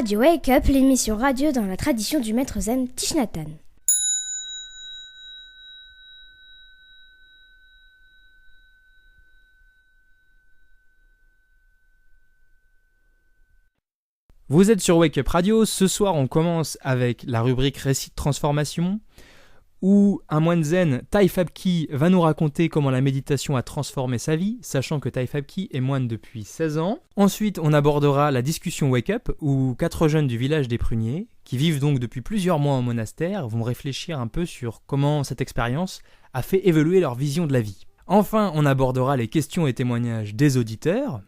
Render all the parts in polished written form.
Radio Wake Up, l'émission radio dans la tradition du maître zen Thich Nhat Hanh. Vous êtes sur Wake Up Radio. Ce soir, on commence avec la rubrique Récit de transformation, où un moine zen, Tai Phap Khi, va nous raconter comment la méditation a transformé sa vie, sachant que Tai Phap Khi est moine depuis 16 ans. Ensuite, on abordera la discussion Wake Up, où 4 jeunes du village des Pruniers, qui vivent donc depuis plusieurs mois en monastère, vont réfléchir un peu sur comment cette expérience a fait évoluer leur vision de la vie. Enfin, on abordera les questions et témoignages des auditeurs.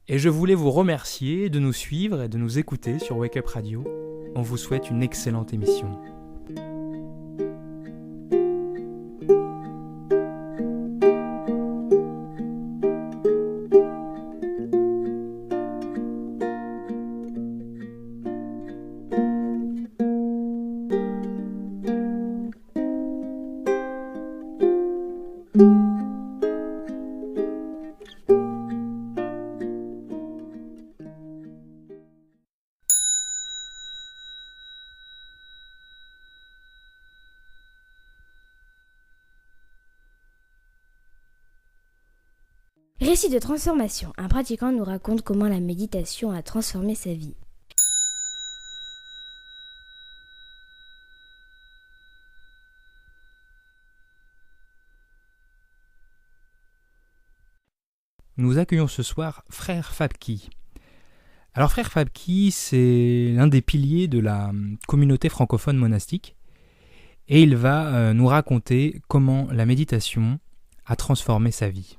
Et je voulais vous remercier de nous suivre et de nous écouter sur Wake Up Radio. On vous souhaite une excellente émission. Récit de transformation. Un pratiquant nous raconte comment la méditation a transformé sa vie. Nous accueillons ce soir Frère Phap Khi. Alors Frère Phap Khi, c'est l'un des piliers de la communauté francophone monastique et il va nous raconter comment la méditation a transformé sa vie.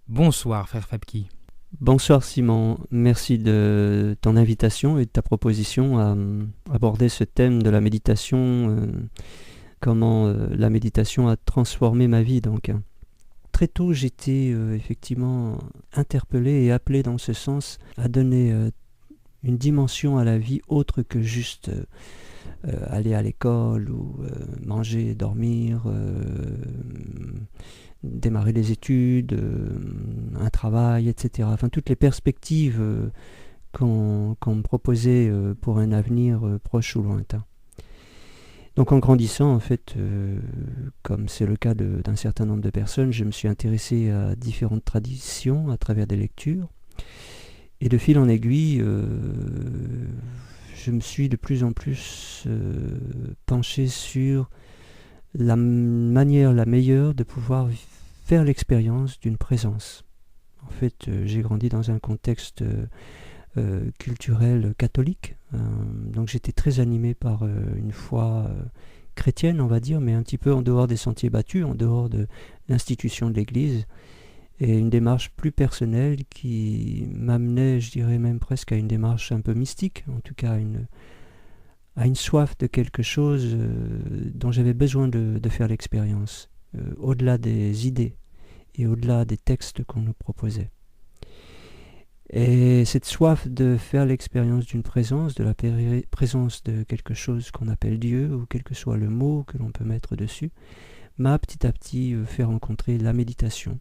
Bonsoir Frère Phap Khi. Bonsoir Simon, merci de ton invitation et de ta proposition à aborder ce thème de la méditation, comment la méditation a transformé ma vie. Donc, très tôt j'étais effectivement interpellé et appelé dans ce sens à donner une dimension à la vie autre que juste aller à l'école ou manger, dormir, démarrer les études, un travail, etc. Enfin, toutes les perspectives qu'on me proposait pour un avenir proche ou lointain. Donc en grandissant, en fait, comme c'est le cas d'un certain nombre de personnes, je me suis intéressé à différentes traditions à travers des lectures. Et de fil en aiguille, je me suis de plus en plus penché sur la manière la meilleure de pouvoir faire l'expérience d'une présence. En fait, j'ai grandi dans un contexte culturel catholique, donc j'étais très animé par une foi chrétienne, on va dire, mais un petit peu en dehors des sentiers battus, en dehors de l'institution de l'Église, et une démarche plus personnelle qui m'amenait, je dirais même presque à une démarche un peu mystique, en tout cas à une soif de quelque chose dont j'avais besoin de faire l'expérience, au-delà des idées et au-delà des textes qu'on nous proposait. Et cette soif de faire l'expérience d'une présence, de la présence de quelque chose qu'on appelle Dieu, ou quel que soit le mot que l'on peut mettre dessus, m'a petit à petit fait rencontrer la méditation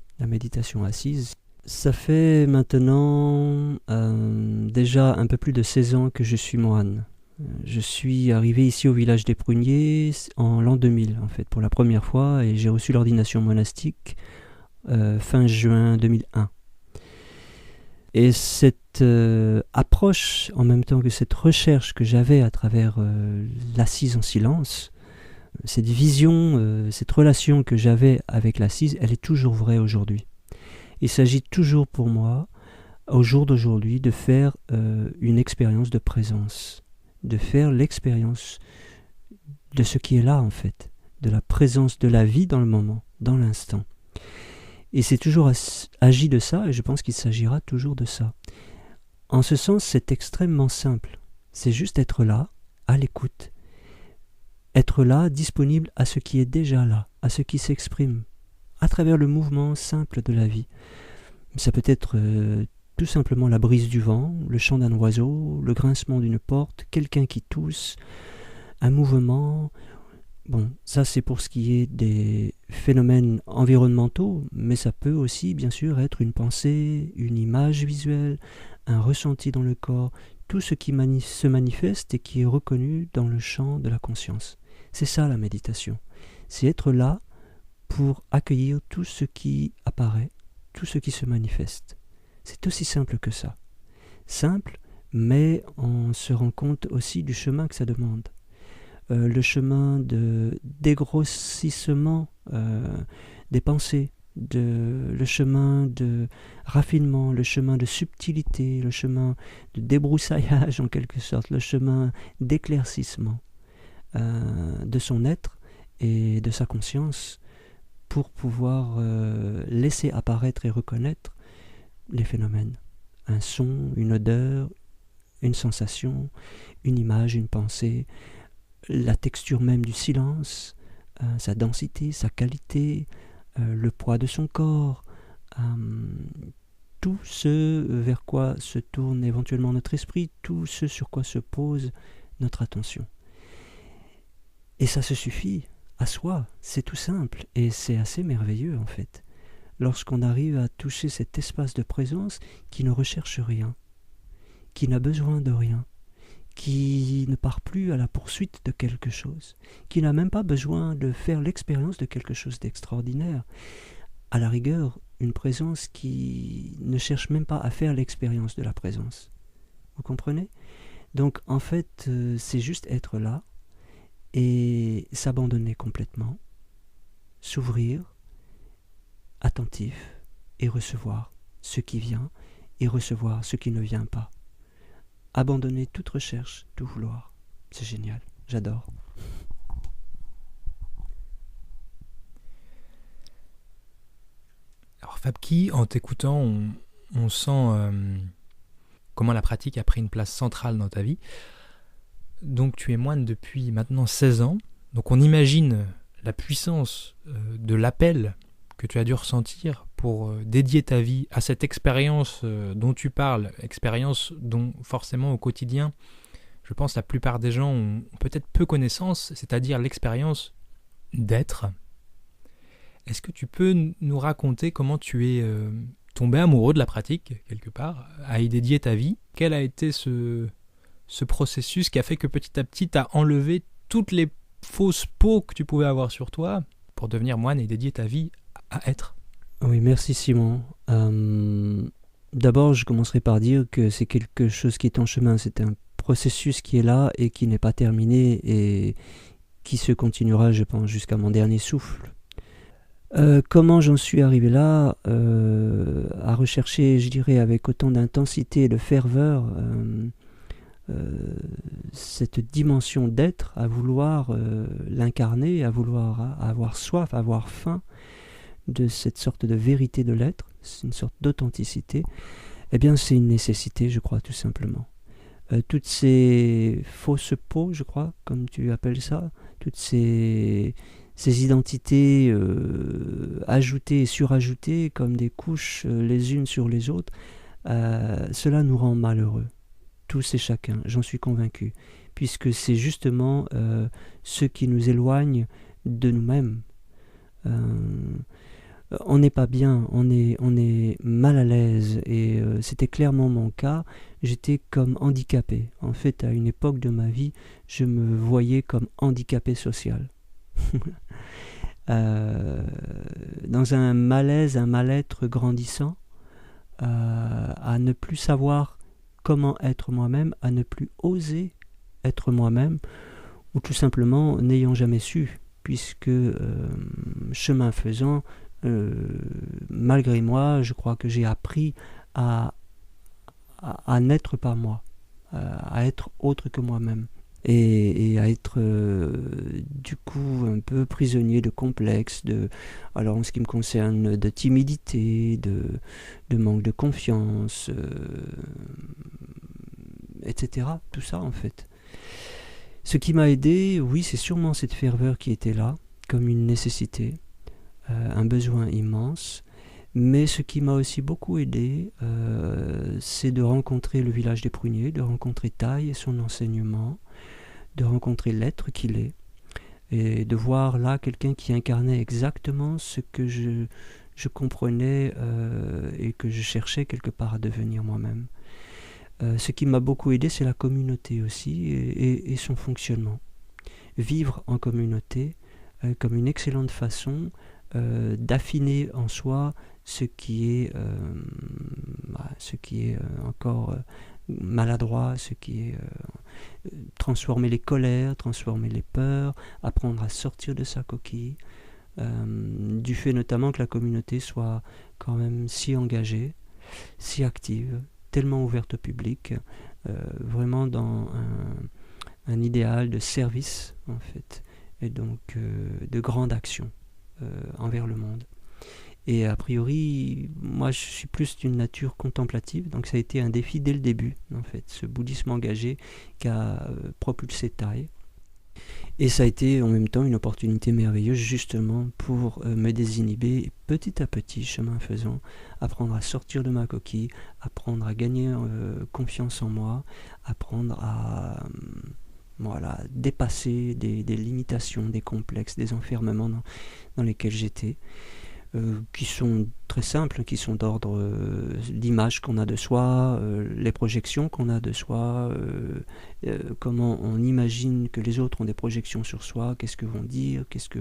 assise. Ça fait maintenant déjà un peu plus de 16 ans que je suis moine. Je suis arrivé ici au village des Pruniers en l'an 2000, en fait, pour la première fois, et j'ai reçu l'ordination monastique fin juin 2001. Et cette approche, en même temps que cette recherche que j'avais à travers l'assise en silence, cette vision, cette relation que j'avais avec l'assise, elle est toujours vraie aujourd'hui. Il s'agit toujours pour moi, au jour d'aujourd'hui, de faire une expérience de présence, de faire l'expérience de ce qui est là en fait, de la présence de la vie dans le moment, dans l'instant. Et c'est toujours agi de ça, et je pense qu'il s'agira toujours de ça. En ce sens, c'est extrêmement simple. C'est juste être là, à l'écoute. Être là, disponible à ce qui est déjà là, à ce qui s'exprime, à travers le mouvement simple de la vie. Ça peut être tout simplement la brise du vent, le chant d'un oiseau, le grincement d'une porte, quelqu'un qui tousse, un mouvement. Bon, ça c'est pour ce qui est des phénomènes environnementaux, mais ça peut aussi bien sûr être une pensée, une image visuelle, un ressenti dans le corps. tout ce qui se manifeste et qui est reconnu dans le champ de la conscience. C'est ça la méditation. C'est être là pour accueillir tout ce qui apparaît, tout ce qui se manifeste. C'est aussi simple que ça. Simple, mais on se rend compte aussi du chemin que ça demande. Le chemin de dégrossissement des pensées, le chemin de raffinement, le chemin de subtilité, le chemin de débroussaillage en quelque sorte, le chemin d'éclaircissement de son être et de sa conscience pour pouvoir laisser apparaître et reconnaître les phénomènes. Un son, une odeur, une sensation, une image, une pensée, la texture même du silence, sa densité, sa qualité, le poids de son corps, tout ce vers quoi se tourne éventuellement notre esprit, tout ce sur quoi se pose notre attention. Et ça se suffit à soi, c'est tout simple et c'est assez merveilleux en fait, lorsqu'on arrive à toucher cet espace de présence qui ne recherche rien, qui n'a besoin de rien, qui ne part plus à la poursuite de quelque chose, qui n'a même pas besoin de faire l'expérience de quelque chose d'extraordinaire. À la rigueur, une présence qui ne cherche même pas à faire l'expérience de la présence. Vous comprenez ? Donc en fait, c'est juste être là et s'abandonner complètement, s'ouvrir, attentif et recevoir ce qui vient et recevoir ce qui ne vient pas. Abandonner toute recherche, tout vouloir. C'est génial, j'adore. Alors Fabki, en t'écoutant, on sent comment la pratique a pris une place centrale dans ta vie. Donc tu es moine depuis maintenant 16 ans. Donc on imagine la puissance de l'appel que tu as dû ressentir pour dédier ta vie à cette expérience dont tu parles, expérience dont forcément au quotidien, je pense la plupart des gens ont peut-être peu connaissance, c'est-à-dire l'expérience d'être. Est-ce que tu peux nous raconter comment tu es tombé amoureux de la pratique, quelque part, à y dédier ta vie ? Quel a été ce processus qui a fait que petit à petit tu as enlevé toutes les fausses peaux que tu pouvais avoir sur toi pour devenir moine et dédier ta vie à être ? Oui, merci Simon. D'abord, je commencerai par dire que c'est quelque chose qui est en chemin. C'est un processus qui est là et qui n'est pas terminé et qui se continuera, je pense, jusqu'à mon dernier souffle. Comment j'en suis arrivé là, à rechercher, je dirais, avec autant d'intensité et de ferveur, cette dimension d'être, à vouloir l'incarner, à vouloir avoir soif, avoir faim de cette sorte de vérité de l'être, c'est une sorte d'authenticité, eh bien c'est une nécessité, je crois, tout simplement. Toutes ces fausses peaux, je crois, comme tu appelles ça, toutes ces identités ajoutées et surajoutées comme des couches les unes sur les autres, cela nous rend malheureux, tous et chacun, j'en suis convaincu, puisque c'est justement ce qui nous éloigne de nous-mêmes. On n'est pas bien, on est mal à l'aise et c'était clairement mon cas. J'étais comme handicapé. En fait, à une époque de ma vie, je me voyais comme handicapé social. Dans un malaise, un mal-être grandissant, à ne plus savoir comment être moi-même, à ne plus oser être moi-même, ou tout simplement n'ayant jamais su, puisque chemin faisant, malgré moi, je crois que j'ai appris à n'être pas moi, à être autre que moi-même, et à être du coup un peu prisonnier de complexes, alors en ce qui me concerne, de timidité, de manque de confiance, etc. Tout ça en fait. Ce qui m'a aidé, oui, c'est sûrement cette ferveur qui était là, comme une nécessité. Un besoin immense, mais ce qui m'a aussi beaucoup aidé, c'est de rencontrer le village des pruniers, de rencontrer Taille et son enseignement, de rencontrer l'être qu'il est, et de voir là quelqu'un qui incarnait exactement ce que je comprenais et que je cherchais quelque part à devenir moi-même. Ce qui m'a beaucoup aidé, c'est la communauté aussi et son fonctionnement. Vivre en communauté comme une excellente façon d'affiner en soi ce qui est encore maladroit, ce qui est transformer les colères, transformer les peurs, apprendre à sortir de sa coquille, du fait notamment que la communauté soit quand même si engagée, si active, tellement ouverte au public, vraiment dans un idéal de service en fait, et donc de grande action envers le monde. Et a priori, moi je suis plus d'une nature contemplative, donc ça a été un défi dès le début, en fait, ce bouddhisme engagé qui a propulsé Thaï. Et ça a été en même temps une opportunité merveilleuse justement pour me désinhiber et petit à petit, chemin faisant, apprendre à sortir de ma coquille, apprendre à gagner confiance en moi, apprendre à dépasser des limitations, des complexes, des enfermements dans lesquels j'étais. Qui sont très simples, qui sont d'ordre l'image qu'on a de soi, les projections qu'on a de soi, comment on imagine que les autres ont des projections sur soi, qu'est-ce que vont dire, qu'est-ce que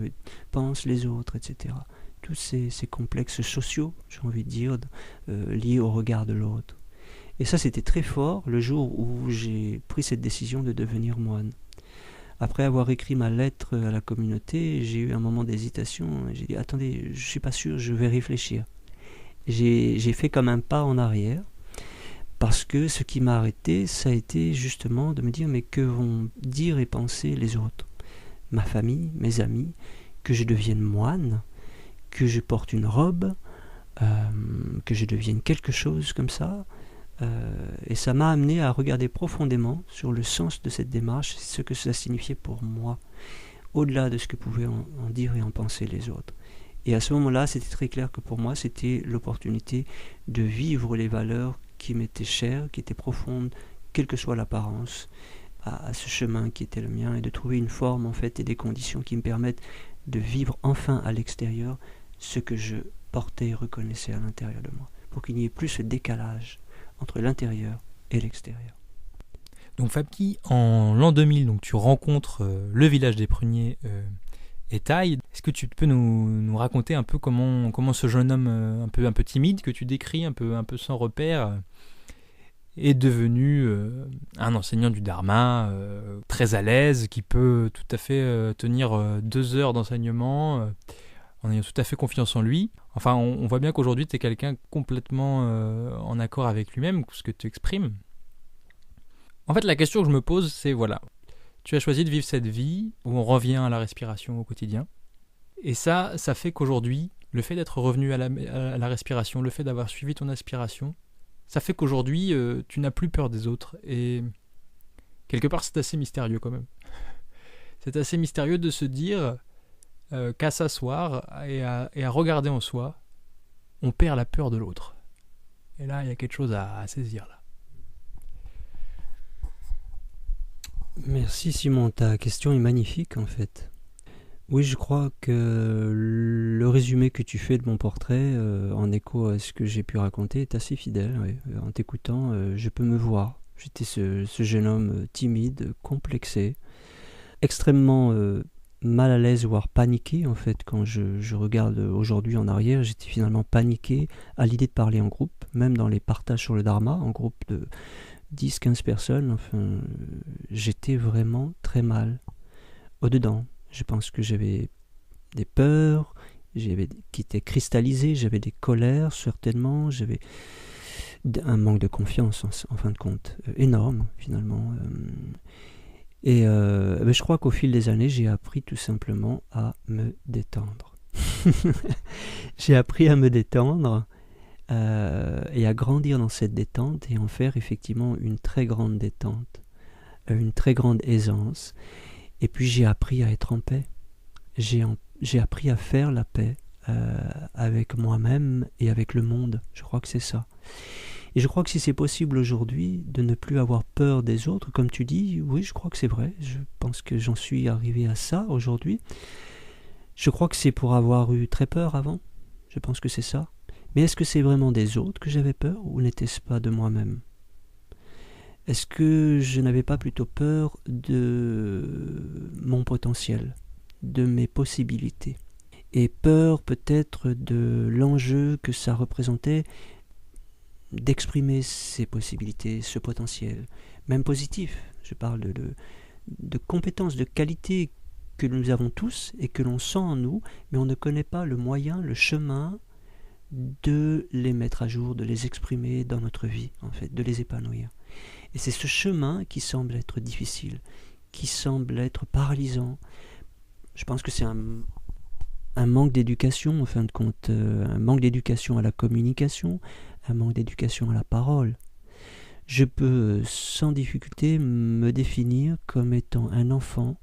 pensent les autres, etc. Tous ces complexes sociaux, j'ai envie de dire, liés au regard de l'autre. Et ça, c'était très fort le jour où j'ai pris cette décision de devenir moine. Après avoir écrit ma lettre à la communauté, j'ai eu un moment d'hésitation. J'ai dit, attendez, je ne suis pas sûr, je vais réfléchir. J'ai fait comme un pas en arrière, parce que ce qui m'a arrêté, ça a été justement de me dire, mais que vont dire et penser les autres ? Ma famille, mes amis, que je devienne moine, que je porte une robe, que je devienne quelque chose comme ça. Et ça m'a amené à regarder profondément sur le sens de cette démarche, ce que ça signifiait pour moi, au-delà de ce que pouvaient en dire et en penser les autres. Et à ce moment-là, c'était très clair que pour moi, c'était l'opportunité de vivre les valeurs qui m'étaient chères, qui étaient profondes, quelle que soit l'apparence, à ce chemin qui était le mien, et de trouver une forme en fait et des conditions qui me permettent de vivre enfin à l'extérieur ce que je portais et reconnaissais à l'intérieur de moi, pour qu'il n'y ait plus ce décalage entre l'intérieur et l'extérieur. Donc Fabki, en l'an 2000, donc, tu rencontres le village des pruniers et Thaï. Est-ce que tu peux nous raconter un peu comment ce jeune homme un peu timide que tu décris, un peu sans repère, est devenu un enseignant du Dharma, très à l'aise, qui peut tout à fait tenir 2 heures d'enseignement en ayant tout à fait confiance en lui. Enfin, on voit bien qu'aujourd'hui, tu es quelqu'un complètement en accord avec lui-même, ce que tu exprimes. En fait, la question que je me pose, c'est voilà, tu as choisi de vivre cette vie où on revient à la respiration au quotidien. Et ça fait qu'aujourd'hui, le fait d'être revenu à la respiration, le fait d'avoir suivi ton aspiration, ça fait qu'aujourd'hui, tu n'as plus peur des autres. Et quelque part, c'est assez mystérieux quand même. C'est assez mystérieux de se dire qu'à s'asseoir et à regarder en soi, on perd la peur de l'autre. Et là, il y a quelque chose à saisir là. Merci Simon, ta question est magnifique en fait. Oui, je crois que le résumé que tu fais de mon portrait, en écho à ce que j'ai pu raconter, est assez fidèle. Oui. En t'écoutant, je peux me voir. J'étais ce jeune homme timide, complexé, extrêmement mal à l'aise, voire paniqué en fait. Quand je regarde aujourd'hui en arrière, j'étais finalement paniqué à l'idée de parler en groupe, même dans les partages sur le Dharma, en groupe de 10-15 personnes. Enfin, j'étais vraiment très mal au-dedans. Je pense que j'avais des peurs qui étaient cristallisées, j'avais des colères certainement, j'avais un manque de confiance en fin de compte, énorme finalement. Je crois qu'au fil des années, j'ai appris tout simplement à me détendre. J'ai appris à me détendre et à grandir dans cette détente et en faire effectivement une très grande détente, une très grande aisance. Et puis j'ai appris à être en paix. J'ai appris à faire la paix avec moi-même et avec le monde. Je crois que c'est ça. Et je crois que si c'est possible aujourd'hui de ne plus avoir peur des autres, comme tu dis, oui, je crois que c'est vrai. Je pense que j'en suis arrivé à ça aujourd'hui. Je crois que c'est pour avoir eu très peur avant. Je pense que c'est ça. Mais est-ce que c'est vraiment des autres que j'avais peur ou n'était-ce pas de moi-même ? Est-ce que je n'avais pas plutôt peur de mon potentiel, de mes possibilités, et peur peut-être de l'enjeu que ça représentait d'exprimer ces possibilités, ce potentiel, même positif. Je parle de compétences, de qualités que nous avons tous et que l'on sent en nous, mais on ne connaît pas le moyen, le chemin de les mettre à jour, de les exprimer dans notre vie, en fait, de les épanouir. Et c'est ce chemin qui semble être difficile, qui semble être paralysant. Je pense que c'est un manque d'éducation, en fin de compte, un manque d'éducation à la communication, un manque d'éducation à la parole. Je peux sans difficulté me définir comme étant un enfant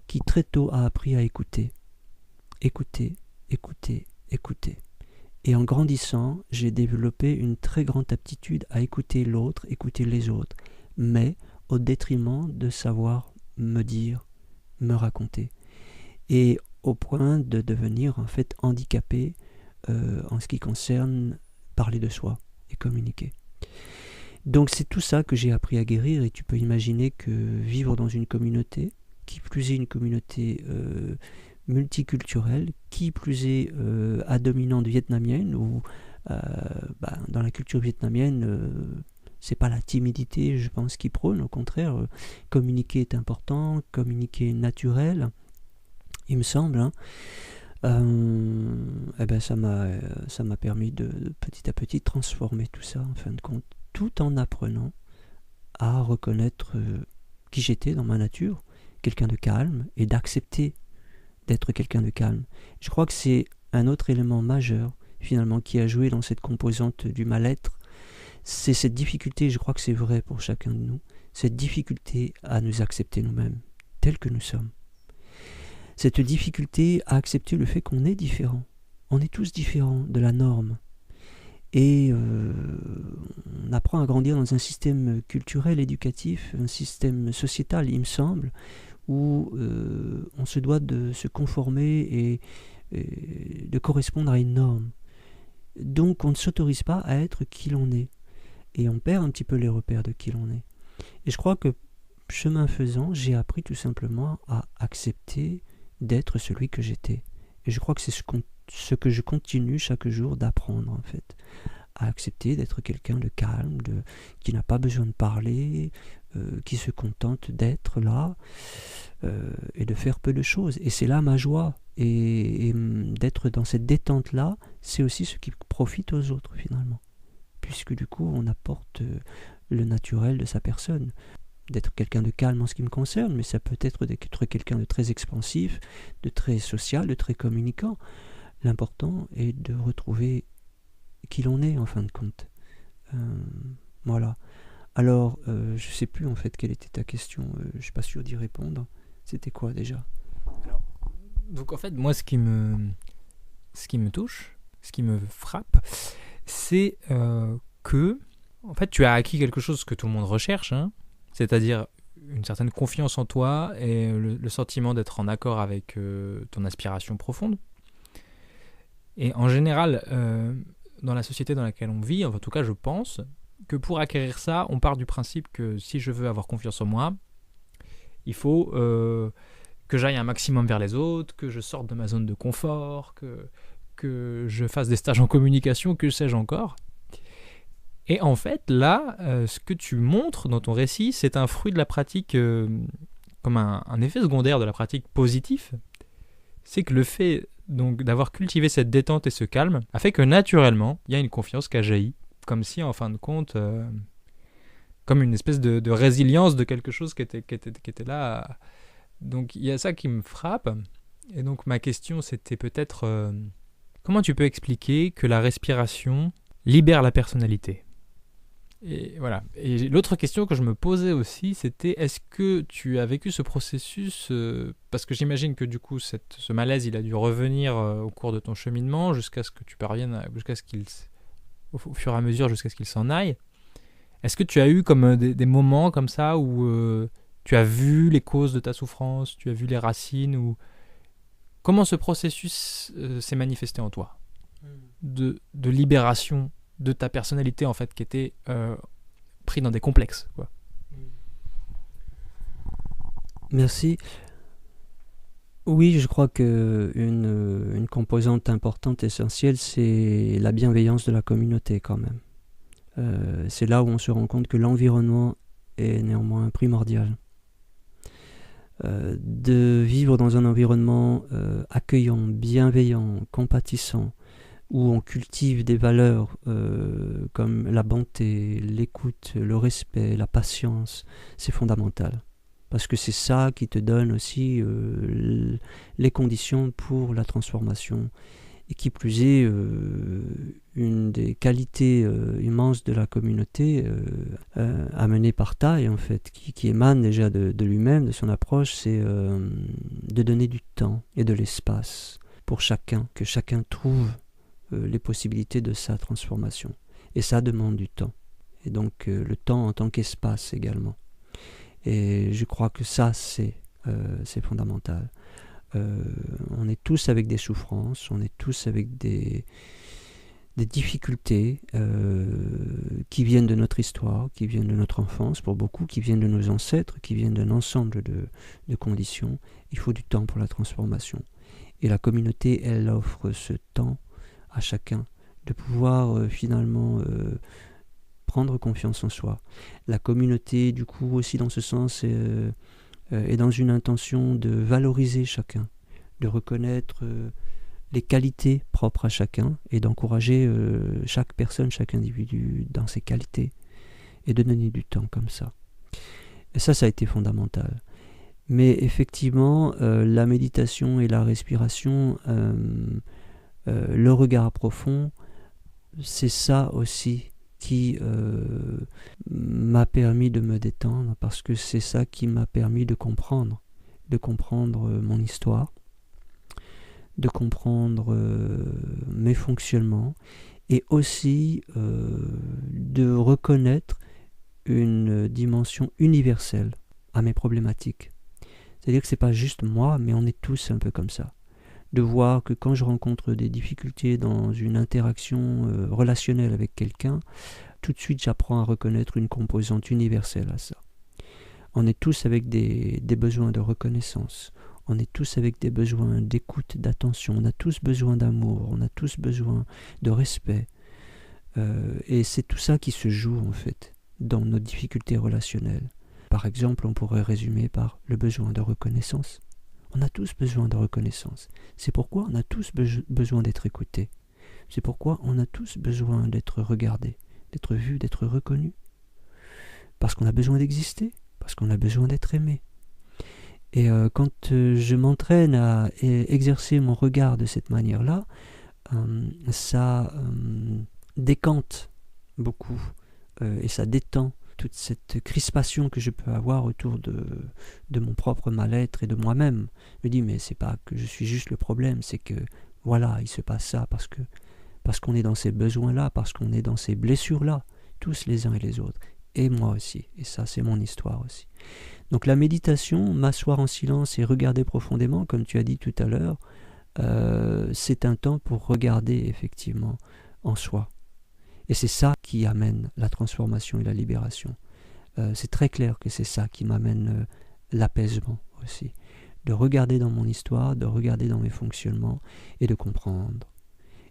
qui très tôt a appris à écouter. Écouter, écouter, écouter. Et en grandissant, j'ai développé une très grande aptitude à écouter l'autre, écouter les autres, mais au détriment de savoir me dire, me raconter. Et au point de devenir en fait handicapé en ce qui concerne parler de soi et communiquer. Donc c'est tout ça que j'ai appris à guérir, et tu peux imaginer que vivre dans une communauté, qui plus est une communauté multiculturelle, qui plus est à dominante vietnamienne, ou dans la culture vietnamienne, c'est pas la timidité, je pense, qui prône, au contraire, communiquer est important, communiquer est naturel, il me semble, hein. Ça m'a permis de petit à petit transformer tout ça, en fin de compte, tout en apprenant à reconnaître qui j'étais dans ma nature, quelqu'un de calme, et d'accepter d'être quelqu'un de calme. Je crois que c'est un autre élément majeur, finalement, qui a joué dans cette composante du mal-être. C'est cette difficulté, je crois que c'est vrai pour chacun de nous, cette difficulté à nous accepter nous-mêmes, tels que nous sommes. Cette difficulté à accepter le fait qu'on est différent. On est tous différents de la norme. Et on apprend à grandir dans un système culturel, éducatif, un système sociétal, il me semble, où on se doit de se conformer et de correspondre à une norme. Donc on ne s'autorise pas à être qui l'on est. Et on perd un petit peu les repères de qui l'on est. Et je crois que, chemin faisant, j'ai appris tout simplement à accepter d'être celui que j'étais. Et je crois que c'est ce que je continue chaque jour d'apprendre, en fait. À accepter d'être quelqu'un de calme, qui n'a pas besoin de parler, qui se contente d'être là et de faire peu de choses. Et c'est là ma joie. Et d'être dans cette détente-là, c'est aussi ce qui profite aux autres, finalement. Puisque du coup, on apporte le naturel de sa personne. D'être quelqu'un de calme en ce qui me concerne, mais ça peut être d'être quelqu'un de très expansif, de très social, de très communicant. L'important est de retrouver qui l'on est, en fin de compte. Voilà. Alors, je ne sais plus en fait quelle était ta question, je ne suis pas sûr d'y répondre. C'était quoi déjà ? Donc en fait, moi, ce qui me touche, ce qui me frappe, c'est que, en fait, tu as acquis quelque chose que tout le monde recherche, hein, c'est-à-dire une certaine confiance en toi et le sentiment d'être en accord avec ton aspiration profonde. Et en général, dans la société dans laquelle on vit, en tout cas je pense, que pour acquérir ça, on part du principe que si je veux avoir confiance en moi, il faut que j'aille un maximum vers les autres, que je sorte de ma zone de confort, que je fasse des stages en communication, que sais-je encore. Et en fait, là, ce que tu montres dans ton récit, c'est un fruit de la pratique, comme un effet secondaire de la pratique positif. C'est que le fait donc d'avoir cultivé cette détente et ce calme a fait que naturellement, il y a une confiance qui a jailli, comme si en fin de compte, comme une espèce de résilience de quelque chose qui était là. Donc il y a ça qui me frappe. Et donc ma question, c'était peut-être comment tu peux expliquer que la respiration libère la personnalité ? Et voilà. Et l'autre question que je me posais aussi, c'était est-ce que tu as vécu ce processus parce que j'imagine que du coup ce malaise il a dû revenir au cours de ton cheminement jusqu'à ce que tu parviennes au fur et à mesure jusqu'à ce qu'il s'en aille. Est-ce que tu as eu comme des moments comme ça où tu as vu les causes de ta souffrance, tu as vu les racines, ou comment ce processus s'est manifesté en toi de libération de ta personnalité en fait qui était pris dans des complexes, quoi. Merci. Oui, je crois que une composante importante, essentielle, c'est la bienveillance de la communauté quand même. C'est là où on se rend compte que l'environnement est néanmoins primordial. De vivre dans un environnement accueillant, bienveillant, compatissant, où on cultive des valeurs comme la bonté, l'écoute, le respect, la patience, c'est fondamental. Parce que c'est ça qui te donne aussi les conditions pour la transformation. Et qui plus est, une des qualités immenses de la communauté amenée par Thay, en fait, qui émane déjà de lui-même, de son approche, c'est de donner du temps et de l'espace pour chacun, que chacun trouve les possibilités de sa transformation. Et ça demande du temps. Et donc le temps en tant qu'espace également. Et je crois que ça, c'est fondamental. On est tous avec des souffrances, on est tous avec des difficultés qui viennent de notre histoire, qui viennent de notre enfance, pour beaucoup, qui viennent de nos ancêtres, qui viennent d'un ensemble de conditions. Il faut du temps pour la transformation. Et la communauté, elle offre ce temps à chacun de pouvoir finalement prendre confiance en soi. La communauté, du coup, aussi dans ce sens, est dans une intention de valoriser chacun, de reconnaître les qualités propres à chacun et d'encourager chaque personne, chaque individu dans ses qualités et de donner du temps comme ça. Et ça a été fondamental. Mais effectivement, la méditation et la respiration, le regard profond, c'est ça aussi qui m'a permis de me détendre, parce que c'est ça qui m'a permis de comprendre mon histoire, de comprendre mes fonctionnements, et aussi de reconnaître une dimension universelle à mes problématiques. C'est-à-dire que c'est pas juste moi, mais on est tous un peu comme ça. De voir que quand je rencontre des difficultés dans une interaction relationnelle avec quelqu'un, tout de suite j'apprends à reconnaître une composante universelle à ça. On est tous avec des besoins de reconnaissance, on est tous avec des besoins d'écoute, d'attention, on a tous besoin d'amour, on a tous besoin de respect. Et c'est tout ça qui se joue en fait dans nos difficultés relationnelles. Par exemple, on pourrait résumer par le besoin de reconnaissance. On a tous besoin de reconnaissance. C'est pourquoi on a tous besoin d'être écoutés. C'est pourquoi on a tous besoin d'être regardés, d'être vus, d'être reconnus. Parce qu'on a besoin d'exister, parce qu'on a besoin d'être aimé. Et quand je m'entraîne à exercer mon regard de cette manière-là, ça décante beaucoup et ça détend toute cette crispation que je peux avoir autour de mon propre mal-être et de moi-même. Je me dis, mais c'est pas que je suis juste le problème, c'est que voilà, il se passe ça parce qu'on est dans ces besoins-là, parce qu'on est dans ces blessures-là, tous les uns et les autres, et moi aussi, et ça c'est mon histoire aussi. Donc la méditation, m'asseoir en silence et regarder profondément, comme tu as dit tout à l'heure, c'est un temps pour regarder effectivement en soi. Et c'est ça qui amène la transformation et la libération. C'est très clair que c'est ça qui m'amène l'apaisement aussi. De regarder dans mon histoire, de regarder dans mes fonctionnements et de comprendre.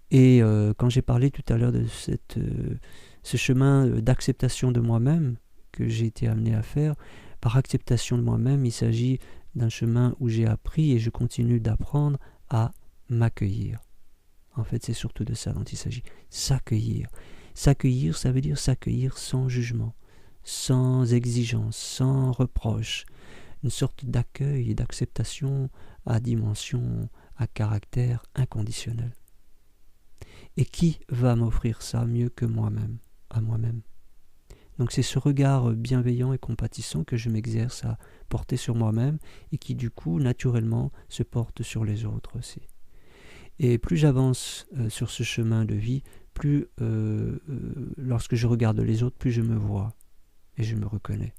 Et quand j'ai parlé tout à l'heure de ce chemin d'acceptation de moi-même que j'ai été amené à faire, par acceptation de moi-même, il s'agit d'un chemin où j'ai appris et je continue d'apprendre à m'accueillir. En fait, c'est surtout de ça dont il s'agit. S'accueillir. S'accueillir, ça veut dire s'accueillir sans jugement, sans exigence, sans reproche. Une sorte d'accueil et d'acceptation à dimension, à caractère inconditionnel. Et qui va m'offrir ça mieux que moi-même, à moi-même? Donc c'est ce regard bienveillant et compatissant que je m'exerce à porter sur moi-même et qui du coup naturellement se porte sur les autres aussi. Et plus j'avance sur ce chemin de vie, plus lorsque je regarde les autres, plus je me vois et je me reconnais.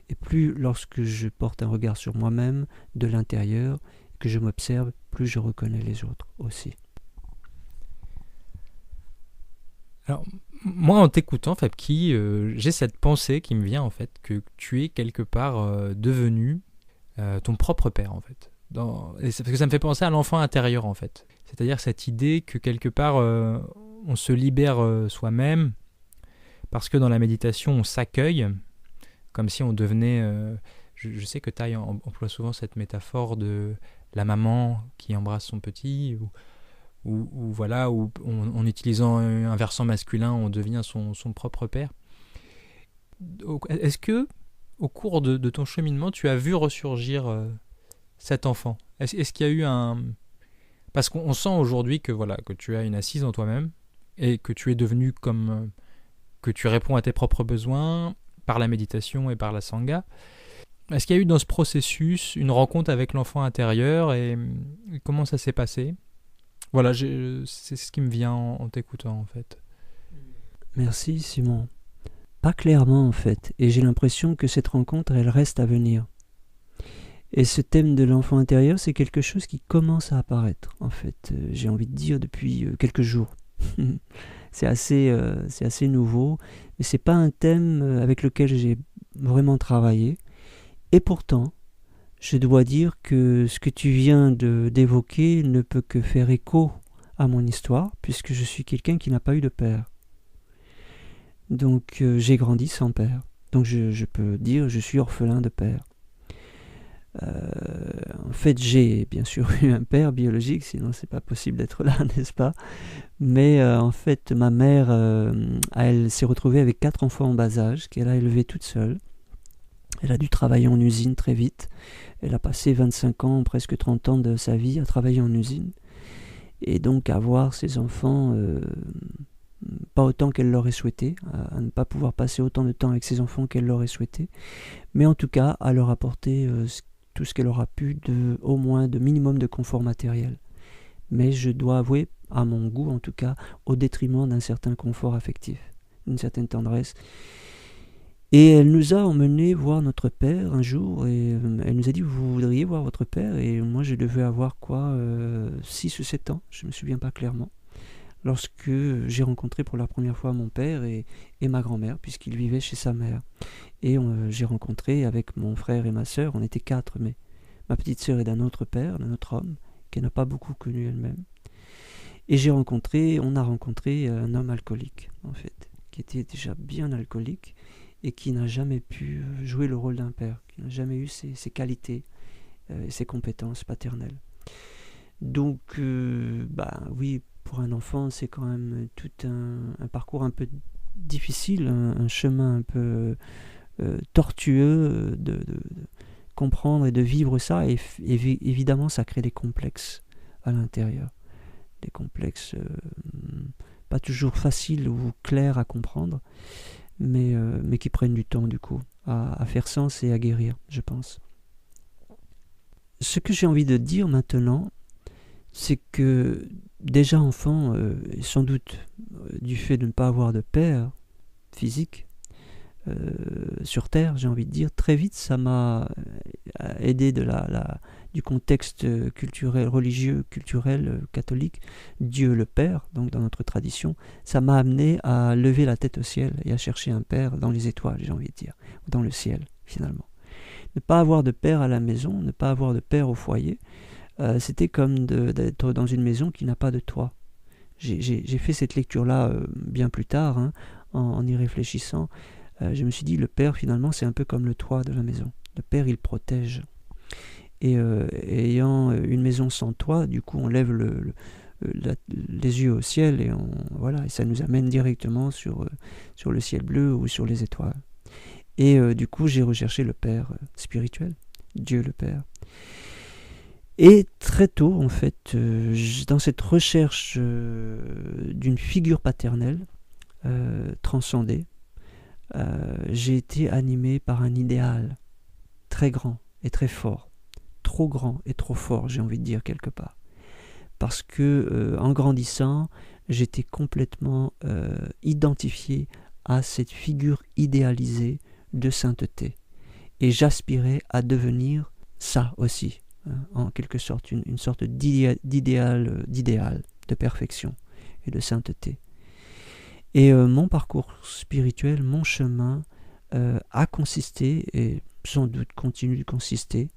Et plus lorsque je porte un regard sur moi-même de l'intérieur, que je m'observe, plus je reconnais les autres aussi. Alors, moi, en t'écoutant, Fabki, j'ai cette pensée qui me vient, en fait, que tu es quelque part devenu ton propre père en fait. Parce que ça me fait penser à l'enfant intérieur en fait. C'est-à-dire cette idée que quelque part on se libère soi-même parce que dans la méditation on s'accueille comme si on devenait... je sais que Tai emploie souvent cette métaphore de la maman qui embrasse son petit ou voilà, où en utilisant un versant masculin on devient son propre père. Est-ce que au cours de ton cheminement tu as vu ressurgir cet enfant? Est-ce qu'il y a eu un... Parce qu'on sent aujourd'hui que, voilà, que tu as une assise en toi-même et que tu es devenu comme... que tu réponds à tes propres besoins par la méditation et par la sangha. Est-ce qu'il y a eu dans ce processus une rencontre avec l'enfant intérieur et comment ça s'est passé? Voilà, c'est ce qui me vient en t'écoutant en fait. Merci Simon. Pas clairement en fait, et j'ai l'impression que cette rencontre elle reste à venir. Et ce thème de l'enfant intérieur, c'est quelque chose qui commence à apparaître, en fait. J'ai envie de dire depuis quelques jours. C'est assez nouveau, mais c'est pas un thème avec lequel j'ai vraiment travaillé. Et pourtant, je dois dire que ce que tu viens d'évoquer ne peut que faire écho à mon histoire, puisque je suis quelqu'un qui n'a pas eu de père. Donc j'ai grandi sans père. Donc je peux dire je suis orphelin de père. En fait, j'ai bien sûr eu un père biologique, sinon c'est pas possible d'être là, n'est-ce pas? Mais en fait, ma mère, elle s'est retrouvée avec 4 enfants en bas âge qu'elle a élevés toute seule. Elle a dû travailler en usine très vite. Elle a passé 25 ans, presque 30 ans de sa vie à travailler en usine. Et donc avoir ces enfants, pas autant qu'elle l'aurait souhaité, à ne pas pouvoir passer autant de temps avec ses enfants qu'elle l'aurait souhaité, mais en tout cas à leur apporter tout ce qu'elle aura pu, au moins de minimum de confort matériel. Mais je dois avouer, à mon goût en tout cas, au détriment d'un certain confort affectif, d'une certaine tendresse. Et elle nous a emmenés voir notre père un jour, et elle nous a dit « Vous voudriez voir votre père ?» Et moi je devais avoir 6 ou 7 ans, je ne me souviens pas clairement, lorsque j'ai rencontré pour la première fois mon père et ma grand-mère, puisqu'il vivait chez sa mère. Et j'ai rencontré avec mon frère et ma sœur, on était 4, mais ma petite sœur est d'un autre père, d'un autre homme, qu'elle n'a pas beaucoup connu elle-même. Et on a rencontré un homme alcoolique, en fait, qui était déjà bien alcoolique et qui n'a jamais pu jouer le rôle d'un père, qui n'a jamais eu ses qualités et ses compétences paternelles. Donc, oui, pour un enfant, c'est quand même tout un parcours un peu difficile, un chemin un peu tortueux de comprendre et de vivre ça, et évidemment ça crée des complexes à l'intérieur, des complexes pas toujours faciles ou clairs à comprendre, mais qui prennent du temps du coup à faire sens et à guérir, je pense. Ce que j'ai envie de dire maintenant, c'est que déjà enfant, sans doute du fait de ne pas avoir de père physique sur Terre, j'ai envie de dire, très vite ça m'a aidé du contexte culturel, religieux, culturel, catholique, Dieu le Père, donc dans notre tradition, ça m'a amené à lever la tête au ciel et à chercher un père dans les étoiles, j'ai envie de dire, dans le ciel finalement. Ne pas avoir de père à la maison, ne pas avoir de père au foyer, c'était comme d'être dans une maison qui n'a pas de toit. J'ai fait cette lecture-là bien plus tard, en y réfléchissant. Je me suis dit, le père, finalement, c'est un peu comme le toit de la maison. Le père, il protège. Et ayant une maison sans toit, du coup, on lève les yeux au ciel et ça nous amène directement sur le ciel bleu ou sur les étoiles. Et du coup, j'ai recherché le père spirituel, Dieu le Père. Et très tôt, en fait, dans cette recherche d'une figure paternelle transcendée, j'ai été animé par un idéal très grand et très fort, trop grand et trop fort, j'ai envie de dire quelque part, parce que en grandissant, j'étais complètement identifié à cette figure idéalisée de sainteté, et j'aspirais à devenir ça aussi, en quelque sorte une sorte d'idéal de perfection et de sainteté. Et mon parcours spirituel, mon chemin a consisté, et sans doute continue de consister,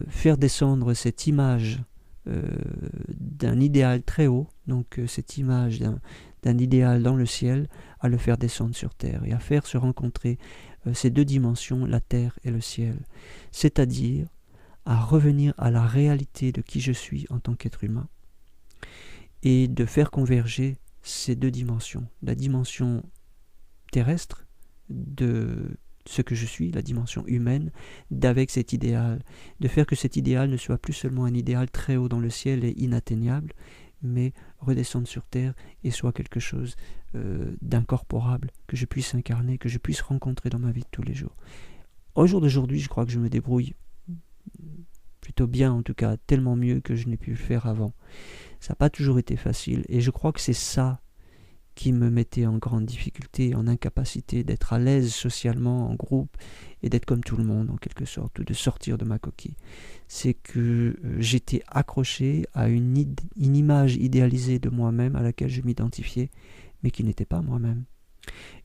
faire descendre cette image d'un idéal très haut, donc cette image d'un idéal dans le ciel, à le faire descendre sur terre et à faire se rencontrer ces deux dimensions, la terre et le ciel, c'est-à-dire à revenir à la réalité de qui je suis en tant qu'être humain et de faire converger ces deux dimensions, la dimension terrestre de ce que je suis, la dimension humaine, d'avec cet idéal, de faire que cet idéal ne soit plus seulement un idéal très haut dans le ciel et inatteignable, mais redescendre sur terre et soit quelque chose d'incorporable, que je puisse incarner, que je puisse rencontrer dans ma vie de tous les jours. Au jour d'aujourd'hui, je crois que je me débrouille plutôt bien, en tout cas tellement mieux que je n'ai pu le faire avant. Ça n'a pas toujours été facile, et je crois que c'est ça qui me mettait en grande difficulté, en incapacité d'être à l'aise socialement, en groupe, et d'être comme tout le monde en quelque sorte, ou de sortir de ma coquille. C'est que j'étais accroché à une image idéalisée de moi-même à laquelle je m'identifiais, mais qui n'était pas moi-même.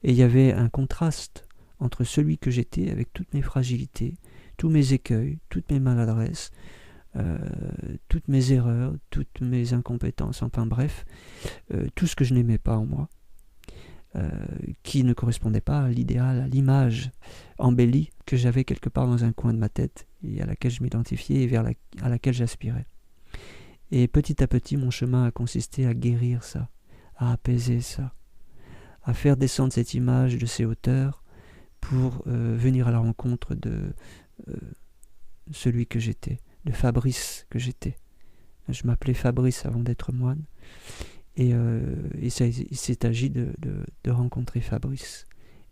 Et il y avait un contraste entre celui que j'étais avec toutes mes fragilités, tous mes écueils, toutes mes maladresses, toutes mes erreurs, toutes mes incompétences, enfin bref, tout ce que je n'aimais pas en moi, qui ne correspondait pas à l'idéal, à l'image embellie que j'avais quelque part dans un coin de ma tête et à laquelle je m'identifiais et à laquelle j'aspirais. Et petit à petit, mon chemin a consisté à guérir ça, à apaiser ça, à faire descendre cette image de ces hauteurs pour venir à la rencontre de celui que j'étais, de Fabrice que j'étais. Je m'appelais Fabrice avant d'être moine, et il s'est agi de rencontrer Fabrice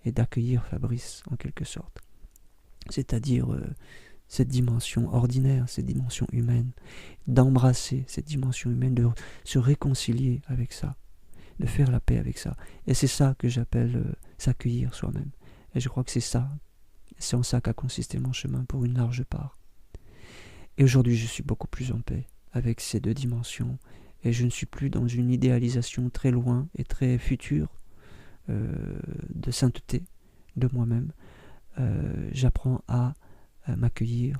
et d'accueillir Fabrice en quelque sorte. C'est-à-dire cette dimension ordinaire, cette dimension humaine, d'embrasser cette dimension humaine, de se réconcilier avec ça, de faire la paix avec ça. Et c'est ça que j'appelle s'accueillir soi-même. Et je crois que c'est en ça qu'a consisté mon chemin pour une large part. Et aujourd'hui, je suis beaucoup plus en paix avec ces deux dimensions, et je ne suis plus dans une idéalisation très loin et très future de sainteté de moi-même. J'apprends à m'accueillir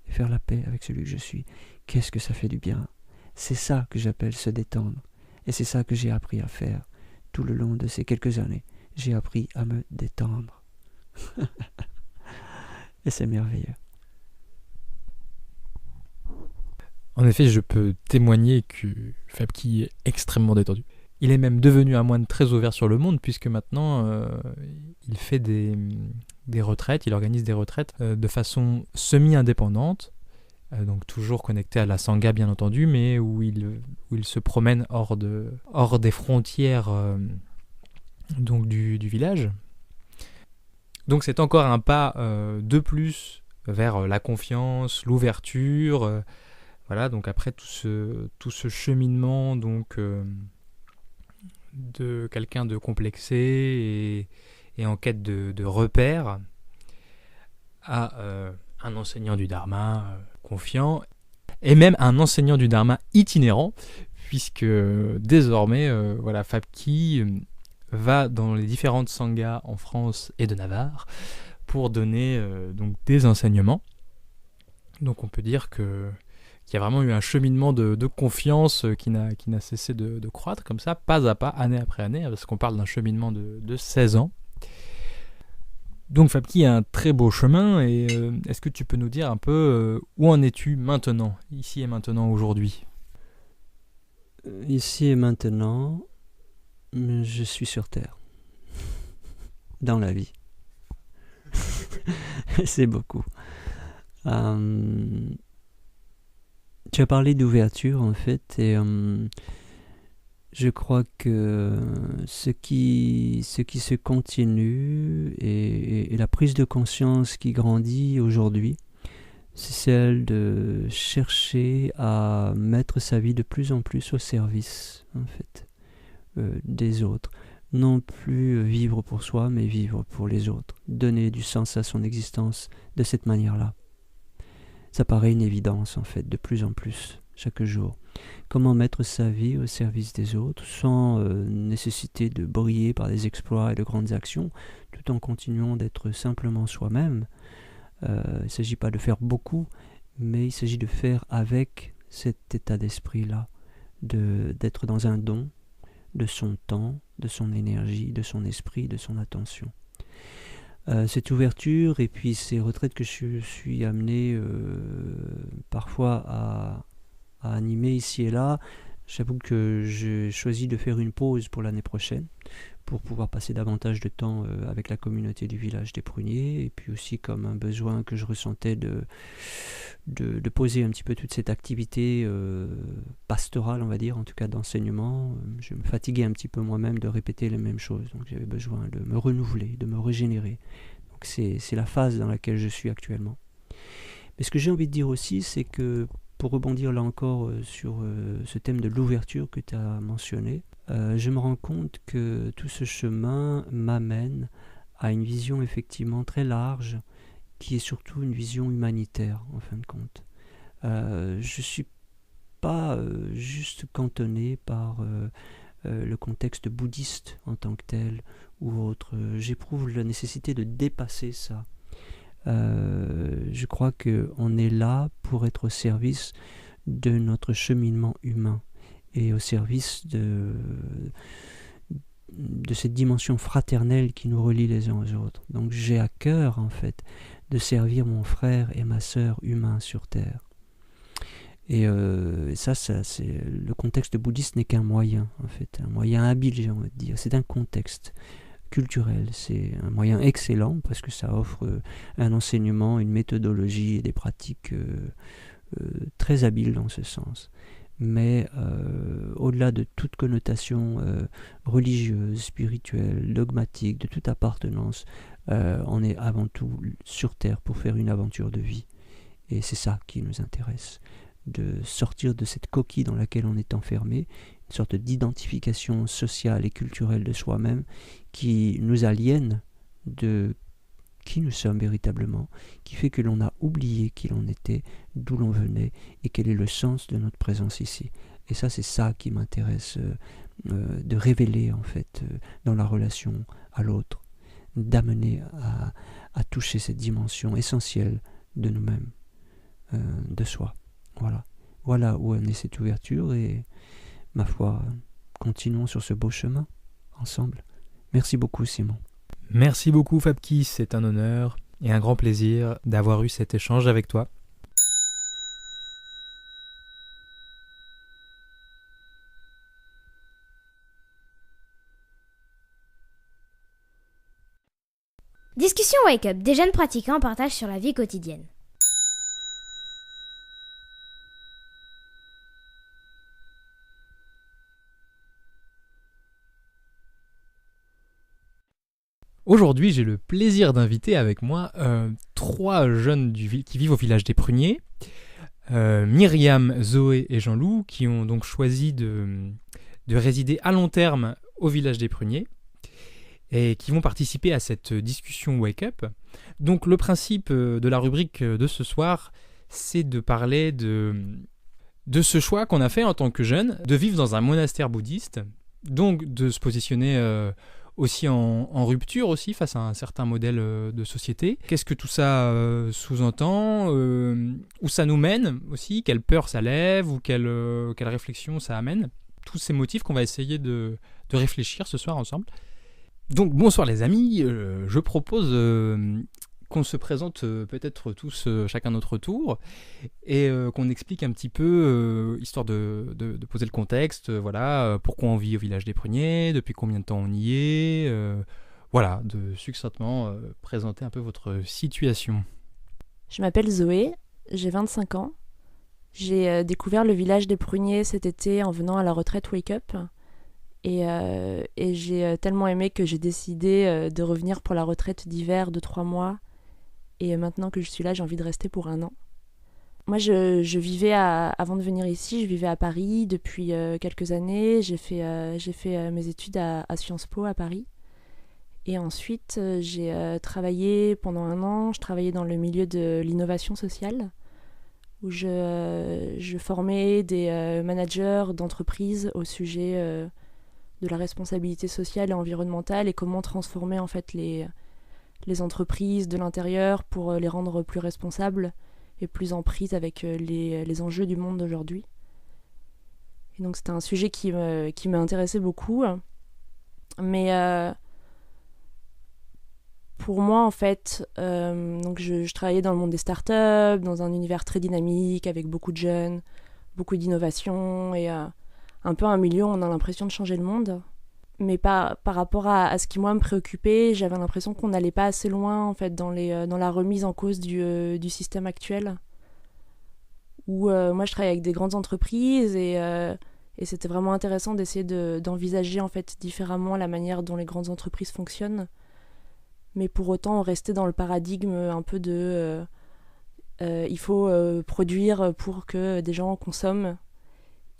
et faire la paix avec celui que je suis. Qu'est-ce que ça fait du bien! C'est ça que j'appelle se détendre, et c'est ça que j'ai appris à faire tout le long de ces quelques années. J'ai appris à me détendre. Et c'est merveilleux. En effet, je peux témoigner que Fabki est extrêmement détendu. Il est même devenu un moine très ouvert sur le monde, puisque maintenant, il fait des retraites, il organise des retraites de façon semi-indépendante, donc toujours connecté à la Sangha bien entendu, mais où il se promène hors des frontières donc du village. Donc c'est encore un pas de plus vers la confiance, l'ouverture. Voilà, donc après tout ce cheminement donc de quelqu'un de complexé et en quête de repères à un enseignant du Dharma confiant et même un enseignant du Dharma itinérant, puisque désormais voilà, Fabki va dans les différentes sanghas en France et de Navarre pour donner donc des enseignements. Donc on peut dire qu'il y a vraiment eu un cheminement de confiance qui n'a cessé de croître comme ça, pas à pas, année après année, parce qu'on parle d'un cheminement de 16 ans. Donc Fabki a un très beau chemin, et est-ce que tu peux nous dire un peu où en es-tu maintenant, ici et maintenant, aujourd'hui ? Ici et maintenant, je suis sur Terre, dans la vie. C'est beaucoup. Tu as parlé d'ouverture en fait, et je crois que ce qui se continue et la prise de conscience qui grandit aujourd'hui, c'est celle de chercher à mettre sa vie de plus en plus au service en fait des autres. Non plus vivre pour soi, mais vivre pour les autres. Donner du sens à son existence de cette manière-là. Ça paraît une évidence en fait, de plus en plus, chaque jour. Comment mettre sa vie au service des autres sans nécessiter de briller par des exploits et de grandes actions, tout en continuant d'être simplement soi-même, Il ne s'agit pas de faire beaucoup, mais il s'agit de faire avec cet état d'esprit-là, d'être dans un don de son temps, de son énergie, de son esprit, de son attention. Cette ouverture et puis ces retraites que je suis amené parfois à animer ici et là, j'avoue que j'ai choisi de faire une pause pour l'année prochaine pour pouvoir passer davantage de temps avec la communauté du village des Pruniers, et puis aussi comme un besoin que je ressentais de poser un petit peu toute cette activité pastorale, on va dire, en tout cas d'enseignement. Je me fatiguais un petit peu moi-même de répéter les mêmes choses, donc j'avais besoin de me renouveler, de me régénérer. Donc c'est la phase dans laquelle je suis actuellement. Mais ce que j'ai envie de dire aussi, c'est que pour rebondir là encore sur ce thème de l'ouverture que tu as mentionné, je me rends compte que tout ce chemin m'amène à une vision effectivement très large, qui est surtout une vision humanitaire en fin de compte. Je ne suis pas juste cantonné par le contexte bouddhiste en tant que tel ou autre. J'éprouve la nécessité de dépasser ça. Je crois qu'on est là pour être au service de notre cheminement humain et au service de cette dimension fraternelle qui nous relie les uns aux autres. Donc j'ai à cœur en fait de servir mon frère et ma sœur humains sur terre. Et ça c'est le contexte bouddhiste n'est qu'un moyen en fait, un moyen habile, j'ai envie de dire. C'est un contexte culturel, c'est un moyen excellent parce que ça offre un enseignement, une méthodologie et des pratiques très habiles dans ce sens. Mais au-delà de toute connotation religieuse, spirituelle, dogmatique, de toute appartenance, on est avant tout sur Terre pour faire une aventure de vie. Et c'est ça qui nous intéresse, de sortir de cette coquille dans laquelle on est enfermé, une sorte d'identification sociale et culturelle de soi-même qui nous aliène de qui nous sommes véritablement, qui fait que l'on a oublié qui l'on était, d'où l'on venait et quel est le sens de notre présence ici. Et ça, c'est ça qui m'intéresse de révéler en fait dans la relation à l'autre, d'amener à toucher cette dimension essentielle de nous-mêmes, de soi. Voilà où en est cette ouverture et ma foi, continuons sur ce beau chemin ensemble. Merci beaucoup Simon. Merci beaucoup Fabki, c'est un honneur et un grand plaisir d'avoir eu cet échange avec toi. Discussion Wake Up, des jeunes pratiquants partagent sur la vie quotidienne. Aujourd'hui, j'ai le plaisir d'inviter avec moi 3 jeunes qui vivent au village des Pruniers, Myriam, Zoé et Jean-Loup, qui ont donc choisi de résider à long terme au village des Pruniers et qui vont participer à cette discussion Wake Up. Donc le principe de la rubrique de ce soir, c'est de parler de ce choix qu'on a fait en tant que jeunes, de vivre dans un monastère bouddhiste, donc de se positionner aussi en rupture aussi face à un certain modèle de société. Qu'est-ce que tout ça sous-entend, où ça nous mène aussi, quelle peur ça lève ou quelle réflexion ça amène. Tous ces motifs qu'on va essayer de réfléchir ce soir ensemble. Donc bonsoir les amis, je propose qu'on se présente peut-être tous chacun notre tour et qu'on explique un petit peu, histoire de poser le contexte, pourquoi on vit au village des Pruniers, depuis combien de temps on y est, de succinctement présenter un peu votre situation. Je m'appelle Zoé, j'ai 25 ans. J'ai découvert le village des Pruniers cet été en venant à la retraite Wake Up. Et j'ai tellement aimé que j'ai décidé de revenir pour la retraite d'hiver de 3 mois. Et maintenant que je suis là, j'ai envie de rester pour 1 an. Moi, je vivais avant de venir ici, je vivais à Paris depuis quelques années. J'ai fait mes études à Sciences Po à Paris. Et ensuite, j'ai travaillé pendant 1 an. Je travaillais dans le milieu de l'innovation sociale, où je formais des managers d'entreprises au sujet de la responsabilité sociale et environnementale et comment transformer en fait les entreprises de l'intérieur pour les rendre plus responsables et plus en prise avec les enjeux du monde d'aujourd'hui. Et donc c'était un sujet qui m'a intéressé beaucoup. Mais pour moi, en fait, donc je travaillais dans le monde des startups, dans un univers très dynamique, avec beaucoup de jeunes, beaucoup d'innovation, et un peu un milieu où on a l'impression de changer le monde. Mais par rapport à ce qui, moi, me préoccupait, j'avais l'impression qu'on n'allait pas assez loin, en fait, dans la remise en cause du système actuel. Où moi, je travaillais avec des grandes entreprises, et c'était vraiment intéressant d'essayer d'envisager, en fait, différemment la manière dont les grandes entreprises fonctionnent. Mais pour autant, on restait dans le paradigme un peu de il faut produire pour que des gens consomment.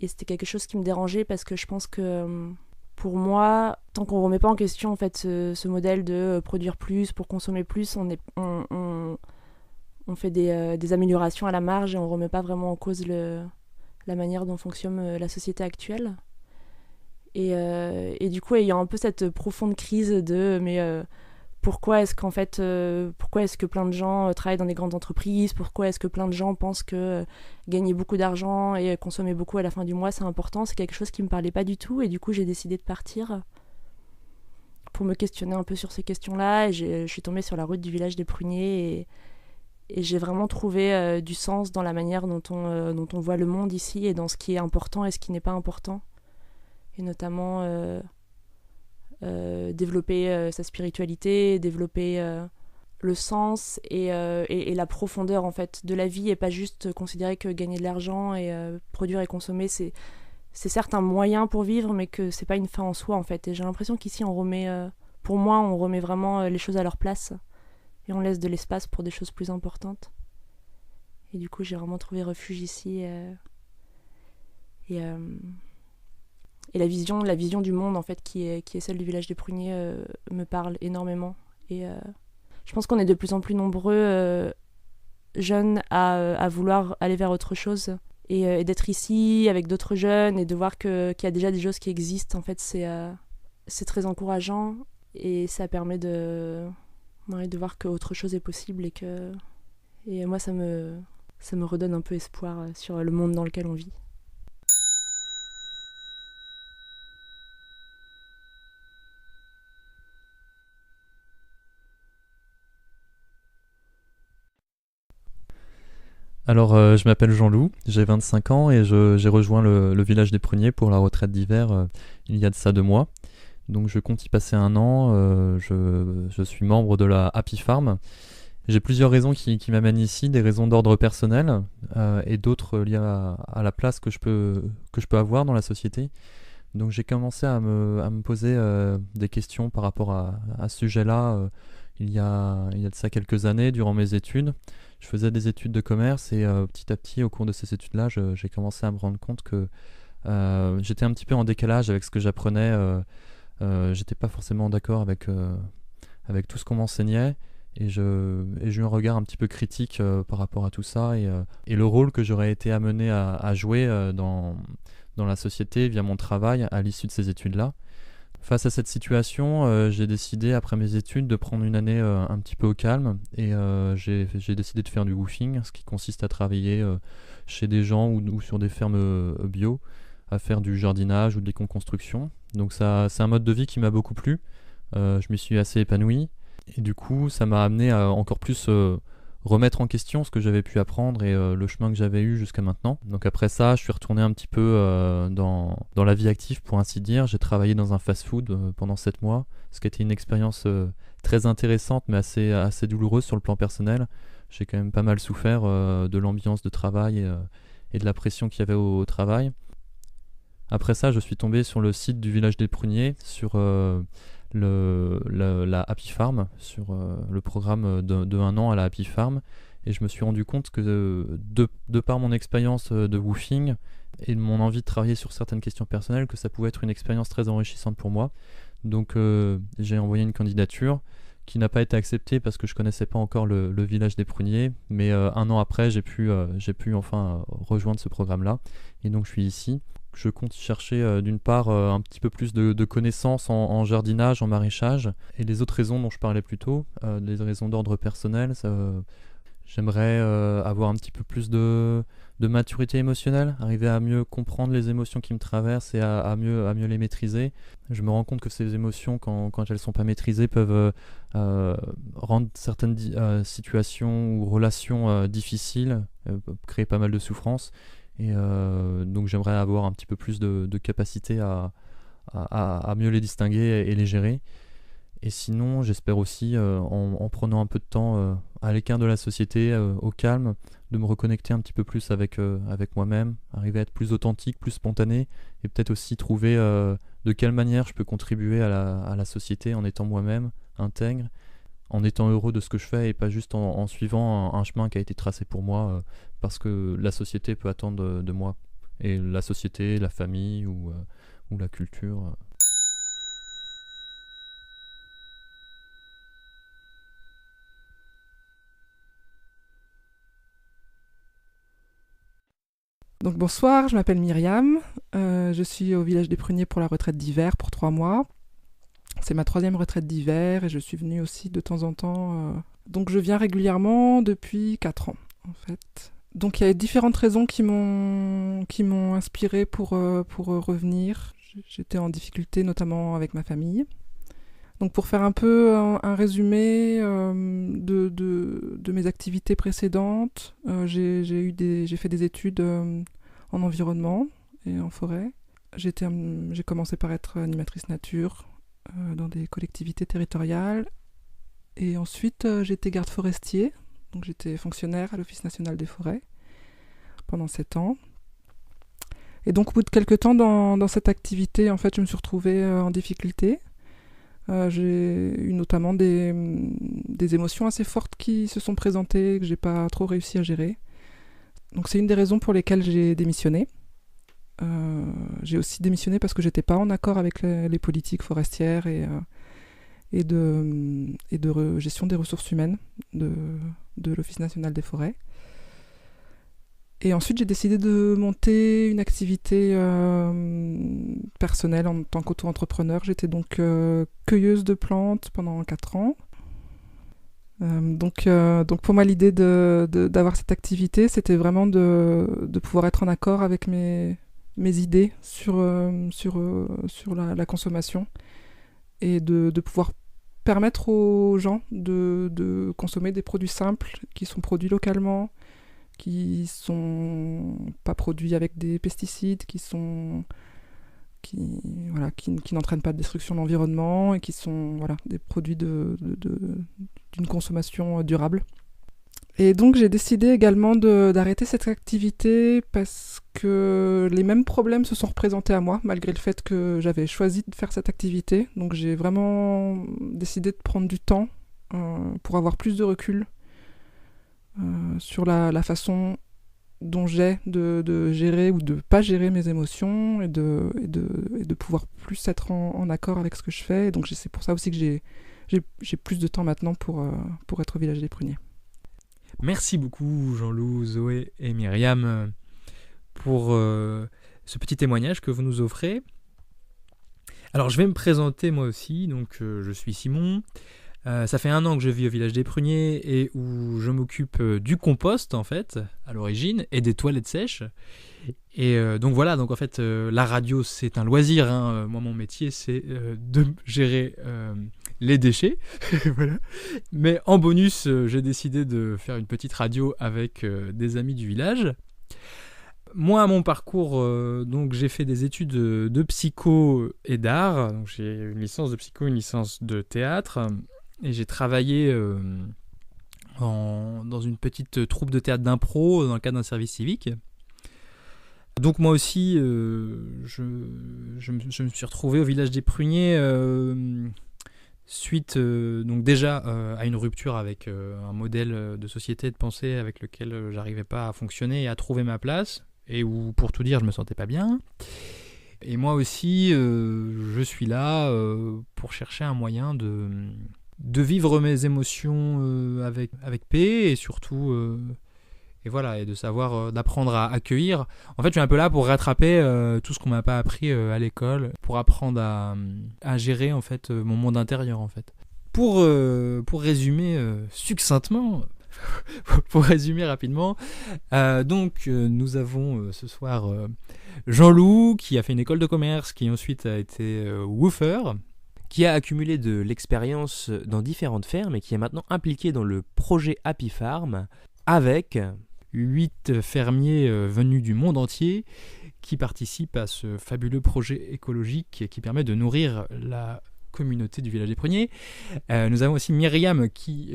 Et c'était quelque chose qui me dérangeait parce que je pense que pour moi, tant qu'on ne remet pas en question en fait, ce modèle de produire plus pour consommer plus, on fait des améliorations à la marge et on ne remet pas vraiment en cause la manière dont fonctionne la société actuelle. Et du coup, il y a un peu cette profonde crise de pourquoi est-ce que plein de gens travaillent dans des grandes entreprises, pourquoi est-ce que plein de gens pensent que gagner beaucoup d'argent et consommer beaucoup à la fin du mois c'est important, c'est quelque chose qui me parlait pas du tout, et du coup j'ai décidé de partir pour me questionner un peu sur ces questions-là, et je suis tombée sur la route du village des pruniers, et j'ai vraiment trouvé du sens dans la manière dont on voit le monde ici, et dans ce qui est important et ce qui n'est pas important, et notamment développer sa spiritualité, développer le sens et la profondeur en fait de la vie, et pas juste considérer que gagner de l'argent et produire et consommer c'est certes un moyen pour vivre, mais que c'est pas une fin en soi en fait. Et j'ai l'impression qu'ici on remet vraiment les choses à leur place et on laisse de l'espace pour des choses plus importantes. Et du coup j'ai vraiment trouvé refuge ici, et la vision du monde en fait qui est celle du village des pruniers me parle énormément. Et je pense qu'on est de plus en plus nombreux jeunes à vouloir aller vers autre chose, et d'être ici avec d'autres jeunes et de voir qu'il y a déjà des choses qui existent. En fait, c'est très encourageant, et ça permet de voir qu'autre chose est possible, et moi ça me redonne un peu espoir sur le monde dans lequel on vit. Alors, je m'appelle Jean-Loup, j'ai 25 ans et j'ai rejoint le village des pruniers pour la retraite d'hiver il y a de ça 2 mois. Donc je compte y passer 1 an, je suis membre de la Happy Farm. J'ai plusieurs raisons qui m'amènent ici, des raisons d'ordre personnel et d'autres liées à la place que je peux avoir dans la société. Donc j'ai commencé à me poser des questions par rapport à ce sujet-là il y a de ça quelques années durant mes études. Je faisais des études de commerce, et petit à petit au cours de ces études-là, j'ai commencé à me rendre compte que j'étais un petit peu en décalage avec ce que j'apprenais. J'étais pas forcément d'accord avec tout ce qu'on m'enseignait, et j'ai eu un regard un petit peu critique par rapport à tout ça, et le rôle que j'aurais été amené à jouer dans la société via mon travail à l'issue de ces études-là. Face à cette situation, j'ai décidé après mes études de prendre une année un petit peu au calme, et j'ai décidé de faire du woofing, ce qui consiste à travailler chez des gens ou sur des fermes bio, à faire du jardinage ou de l'éco-construction. Donc c'est un mode de vie qui m'a beaucoup plu, je m'y suis assez épanoui, et du coup ça m'a amené à encore plus remettre en question ce que j'avais pu apprendre et le chemin que j'avais eu jusqu'à maintenant. Donc après ça, je suis retourné un petit peu dans la vie active, pour ainsi dire. J'ai travaillé dans un fast-food pendant 7 mois, ce qui a été une expérience très intéressante, mais assez douloureuse sur le plan personnel. J'ai quand même pas mal souffert de l'ambiance de travail et de la pression qu'il y avait au travail. Après ça, je suis tombé sur le site du village des pruniers, sur la Happy Farm, sur le programme de 1 an à la Happy Farm, et je me suis rendu compte que de par mon expérience de woofing et de mon envie de travailler sur certaines questions personnelles, que ça pouvait être une expérience très enrichissante pour moi. Donc j'ai envoyé une candidature qui n'a pas été acceptée parce que je connaissais pas encore le village des pruniers, mais 1 an après j'ai pu enfin rejoindre ce programme là, et donc je suis ici. je compte y chercher d'une part un petit peu plus de connaissances en jardinage, en maraîchage, et les autres raisons dont je parlais plus tôt, les raisons d'ordre personnel, j'aimerais avoir un petit peu plus de maturité émotionnelle, arriver à mieux comprendre les émotions qui me traversent et à mieux les maîtriser. Je me rends compte que ces émotions, quand elles ne sont pas maîtrisées, peuvent rendre certaines situations ou relations difficiles, créer pas mal de souffrance. Et donc j'aimerais avoir un petit peu plus de capacité à mieux les distinguer et les gérer. Et sinon, j'espère aussi, en prenant un peu de temps à l'écart de la société, au calme, de me reconnecter un petit peu plus avec moi-même, arriver à être plus authentique, plus spontané, et peut-être aussi trouver de quelle manière je peux contribuer à la société en étant moi-même, intègre, en étant heureux de ce que je fais et pas juste en suivant un chemin qui a été tracé pour moi, parce que la société peut attendre de moi. Et la société, la famille ou la culture. Donc bonsoir, je m'appelle Myriam, je suis au village des Pruniers pour la retraite d'hiver pour 3 mois. C'est ma 3e retraite d'hiver et je suis venue aussi de temps en temps. Donc je viens régulièrement depuis 4 ans en fait. Donc il y a différentes raisons qui m'ont inspirée pour revenir. J'étais en difficulté notamment avec ma famille. Donc pour faire un peu un résumé de mes activités précédentes, j'ai fait des études en environnement et en forêt. J'ai commencé par être animatrice nature dans des collectivités territoriales. Et ensuite, j'étais garde forestier. Donc j'étais fonctionnaire à l'Office national des forêts pendant 7 ans. Et donc au bout de quelques temps dans cette activité, en fait, je me suis retrouvée en difficulté. J'ai eu notamment des émotions assez fortes qui se sont présentées, que j'ai pas trop réussi à gérer. Donc c'est une des raisons pour lesquelles j'ai démissionné. J'ai aussi démissionné parce que j'étais pas en accord avec les politiques forestières et de gestion des ressources humaines de l'Office national des forêts. Et ensuite, j'ai décidé de monter une activité personnelle en tant qu'auto-entrepreneur. J'étais donc cueilleuse de plantes pendant 4 ans. Donc pour moi, l'idée d'avoir cette activité, c'était vraiment de pouvoir être en accord avec mes idées sur la consommation et de pouvoir permettre aux gens de consommer des produits simples qui sont produits localement, qui sont pas produits avec des pesticides, qui n'entraînent pas de destruction de l'environnement et qui sont des produits d'une consommation durable. Et donc j'ai décidé également d'arrêter cette activité parce que les mêmes problèmes se sont représentés à moi, malgré le fait que j'avais choisi de faire cette activité. Donc j'ai vraiment décidé de prendre du temps pour avoir plus de recul sur la façon dont j'ai de gérer ou de pas gérer mes émotions et de pouvoir plus être en accord avec ce que je fais. Et donc c'est pour ça aussi que j'ai plus de temps maintenant pour être au village des Pruniers. Merci beaucoup Jean-Loup, Zoé et Myriam pour ce petit témoignage que vous nous offrez. Alors je vais me présenter moi aussi, donc je suis Simon. Ça fait 1 an que je vis au village des Pruniers et où je m'occupe du compost en fait à l'origine et des toilettes sèches. Et donc voilà, donc en fait la radio c'est un loisir, hein. Moi mon métier c'est de gérer les déchets. Voilà. Mais en bonus j'ai décidé de faire une petite radio avec des amis du village. Moi, à mon parcours, donc j'ai fait des études de psycho et d'art. Donc, j'ai une licence de psycho, une licence de théâtre. Et j'ai travaillé dans une petite troupe de théâtre d'impro dans le cadre d'un service civique. Donc moi aussi, je me suis retrouvé au village des Pruniers suite donc déjà à une rupture avec un modèle de société de pensée avec lequel j'arrivais pas à fonctionner et à trouver ma place, et où, pour tout dire, je me sentais pas bien. Et moi aussi, je suis là pour chercher un moyen de vivre mes émotions avec paix et surtout voilà, et de savoir, d'apprendre à accueillir. En fait, je suis un peu là pour rattraper tout ce qu'on m'a pas appris à l'école, pour apprendre à gérer en fait mon monde intérieur en fait. Pour résumer succinctement, pour résumer rapidement, nous avons ce soir Jean-Loup qui a fait une école de commerce, qui ensuite a été woofer, qui a accumulé de l'expérience dans différentes fermes et qui est maintenant impliqué dans le projet Happy Farm avec 8 fermiers venus du monde entier qui participent à ce fabuleux projet écologique qui permet de nourrir la communauté du village des Pruniers. Nous avons aussi Myriam qui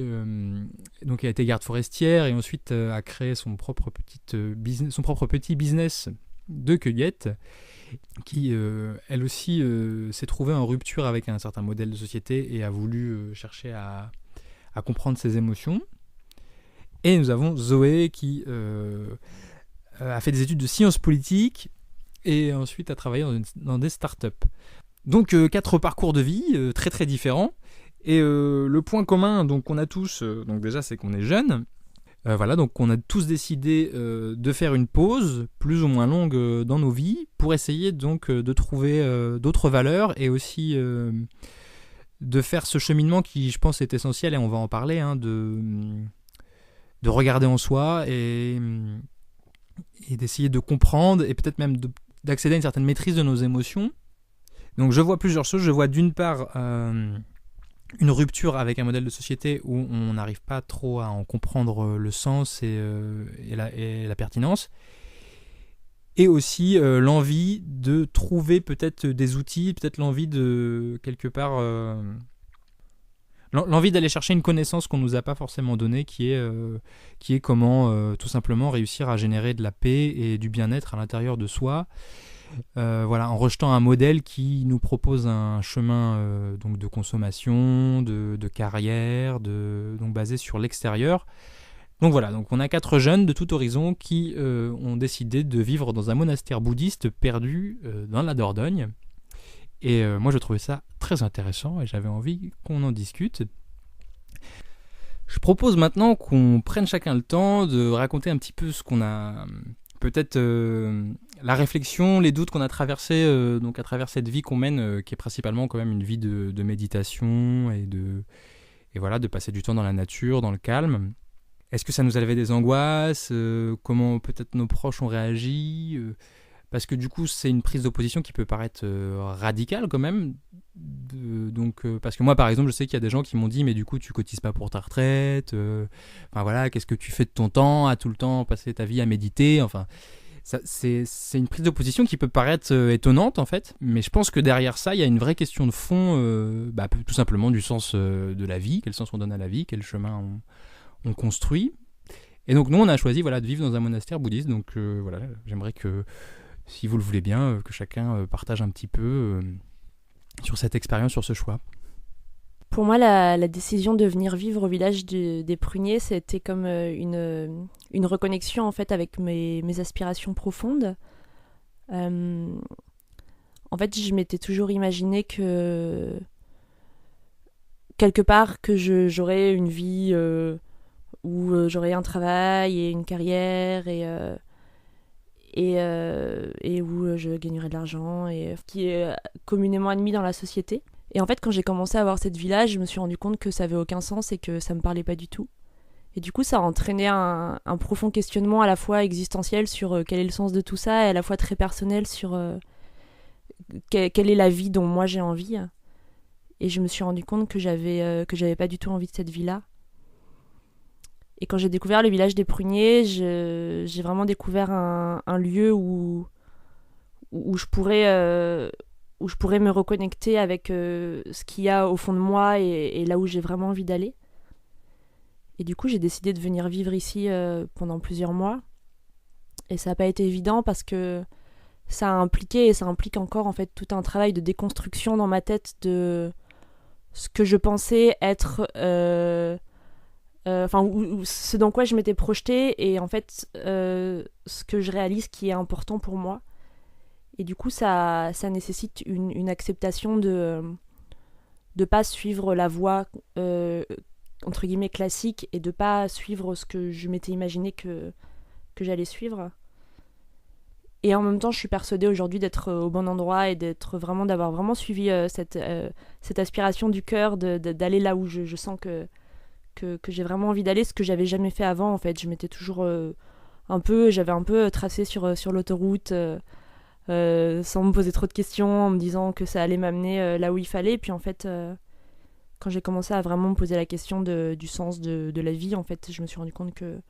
donc a été garde forestière et ensuite a créé son propre petit business de cueillette, qui elle aussi s'est trouvée en rupture avec un certain modèle de société et a voulu chercher à comprendre ses émotions. Et nous avons Zoé qui a fait des études de sciences politiques et ensuite a travaillé dans des startups. Donc 4 parcours de vie très très différents. Et le point commun donc qu'on a tous, donc déjà c'est qu'on est jeunes. Voilà, donc on a tous décidé de faire une pause plus ou moins longue dans nos vies pour essayer donc de trouver d'autres valeurs et aussi de faire ce cheminement qui je pense est essentiel et on va en parler, hein, de regarder en soi et d'essayer de comprendre et peut-être même d'accéder à une certaine maîtrise de nos émotions. Donc je vois plusieurs choses. Je vois d'une part une rupture avec un modèle de société où on n'arrive pas trop à en comprendre le sens et la pertinence. Et aussi l'envie de trouver peut-être des outils, peut-être l'envie de quelque part... l'envie d'aller chercher une connaissance qu'on ne nous a pas forcément donnée, qui est comment tout simplement réussir à générer de la paix et du bien-être à l'intérieur de soi. Voilà, en rejetant un modèle qui nous propose un chemin donc de consommation, de carrière, donc basé sur l'extérieur. Donc voilà, donc on a 4 jeunes de tout horizon qui ont décidé de vivre dans un monastère bouddhiste perdu dans la Dordogne. Et moi je trouvais ça très intéressant et j'avais envie qu'on en discute. Je propose maintenant qu'on prenne chacun le temps de raconter un petit peu ce qu'on a... Peut-être la réflexion, les doutes qu'on a traversés donc à travers cette vie qu'on mène, qui est principalement quand même une vie de méditation et voilà, de passer du temps dans la nature, dans le calme. Est-ce que ça nous a levé des angoisses ? Comment peut-être nos proches ont réagi ? Parce que du coup, c'est une prise d'opposition qui peut paraître radicale quand même. Parce que moi, par exemple, je sais qu'il y a des gens qui m'ont dit « Mais du coup, tu cotises pas pour ta retraite enfin voilà, qu'est-ce que tu fais de ton temps ? À tout le temps passer ta vie à méditer ?» Enfin, c'est une prise d'opposition qui peut paraître étonnante, en fait. Mais je pense que derrière ça, il y a une vraie question de fond, tout simplement du sens de la vie. Quel sens on donne à la vie ? Quel chemin on construit ? Et donc, nous, on a choisi de vivre dans un monastère bouddhiste. Donc, voilà, j'aimerais que... Si vous le voulez bien, que chacun partage un petit peu sur cette expérience, sur ce choix. Pour moi, la décision de venir vivre au village des Pruniers, c'était comme une reconnexion en fait avec mes aspirations profondes. En fait, je m'étais toujours imaginé que quelque part que j'aurais une vie où j'aurais un travail et une carrière et où je gagnerais de l'argent et qui est communément admis dans la société. Et en fait, quand j'ai commencé à voir cette vie-là, je me suis rendu compte que ça avait aucun sens et que ça me parlait pas du tout. Et du coup, ça a entraîné un profond questionnement à la fois existentiel sur quel est le sens de tout ça et à la fois très personnel sur quelle est la vie dont moi j'ai envie. Et je me suis rendu compte que j'avais pas du tout envie de cette vie-là. Et quand j'ai découvert le village des Pruniers, j'ai vraiment découvert un lieu où je pourrais me reconnecter avec ce qu'il y a au fond de moi et là où j'ai vraiment envie d'aller. Et du coup, j'ai décidé de venir vivre ici pendant plusieurs mois. Et ça n'a pas été évident parce que ça a impliqué et ça implique encore en fait tout un travail de déconstruction dans ma tête de ce que je pensais être... ce dans quoi je m'étais projetée et en fait ce que je réalise qui est important pour moi. Et du coup ça nécessite une acceptation de pas suivre la voie entre guillemets classique et de pas suivre ce que je m'étais imaginé que que j'allais suivre. Et en même temps, je suis persuadée aujourd'hui d'être au bon endroit et d'avoir vraiment suivi cette aspiration du cœur d'aller là où je sens que j'ai vraiment envie d'aller, ce que j'avais jamais fait avant en fait. Je m'étais toujours j'avais un peu tracé sur l'autoroute sans me poser trop de questions, en me disant que ça allait m'amener là où il fallait. Et puis en fait, quand j'ai commencé à vraiment me poser la question du sens de la vie, en fait, je me suis rendu compte que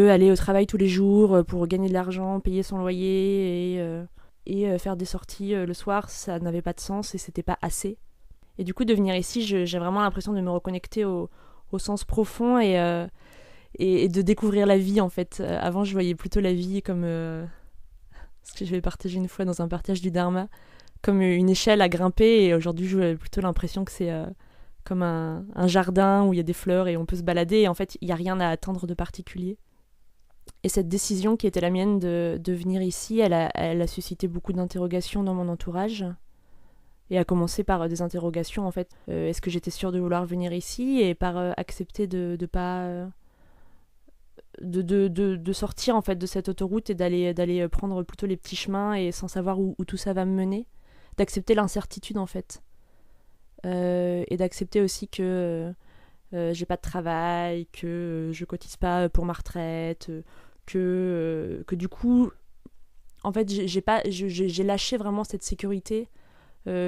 aller au travail tous les jours pour gagner de l'argent, payer son loyer et faire des sorties le soir, ça n'avait pas de sens et c'était pas assez. Et du coup, de venir ici, j'ai vraiment l'impression de me reconnecter au sens profond et de découvrir la vie, en fait. Avant, je voyais plutôt la vie comme... ce que je vais partager une fois dans un partage du Dharma, comme une échelle à grimper. Et aujourd'hui, j'ai plutôt l'impression que c'est comme un jardin où il y a des fleurs et on peut se balader. Et en fait, il n'y a rien à attendre de particulier. Et cette décision qui était la mienne de venir ici, elle a suscité beaucoup d'interrogations dans mon entourage. Et a commencé par des interrogations, en fait. Est-ce que j'étais sûre de vouloir venir ici? Et par accepter de pas... de sortir, en fait, de cette autoroute et d'aller prendre plutôt les petits chemins et sans savoir où tout ça va me mener. D'accepter l'incertitude, en fait. Et d'accepter aussi que j'ai pas de travail, que je cotise pas pour ma retraite, que du coup, en fait, j'ai lâché vraiment cette sécurité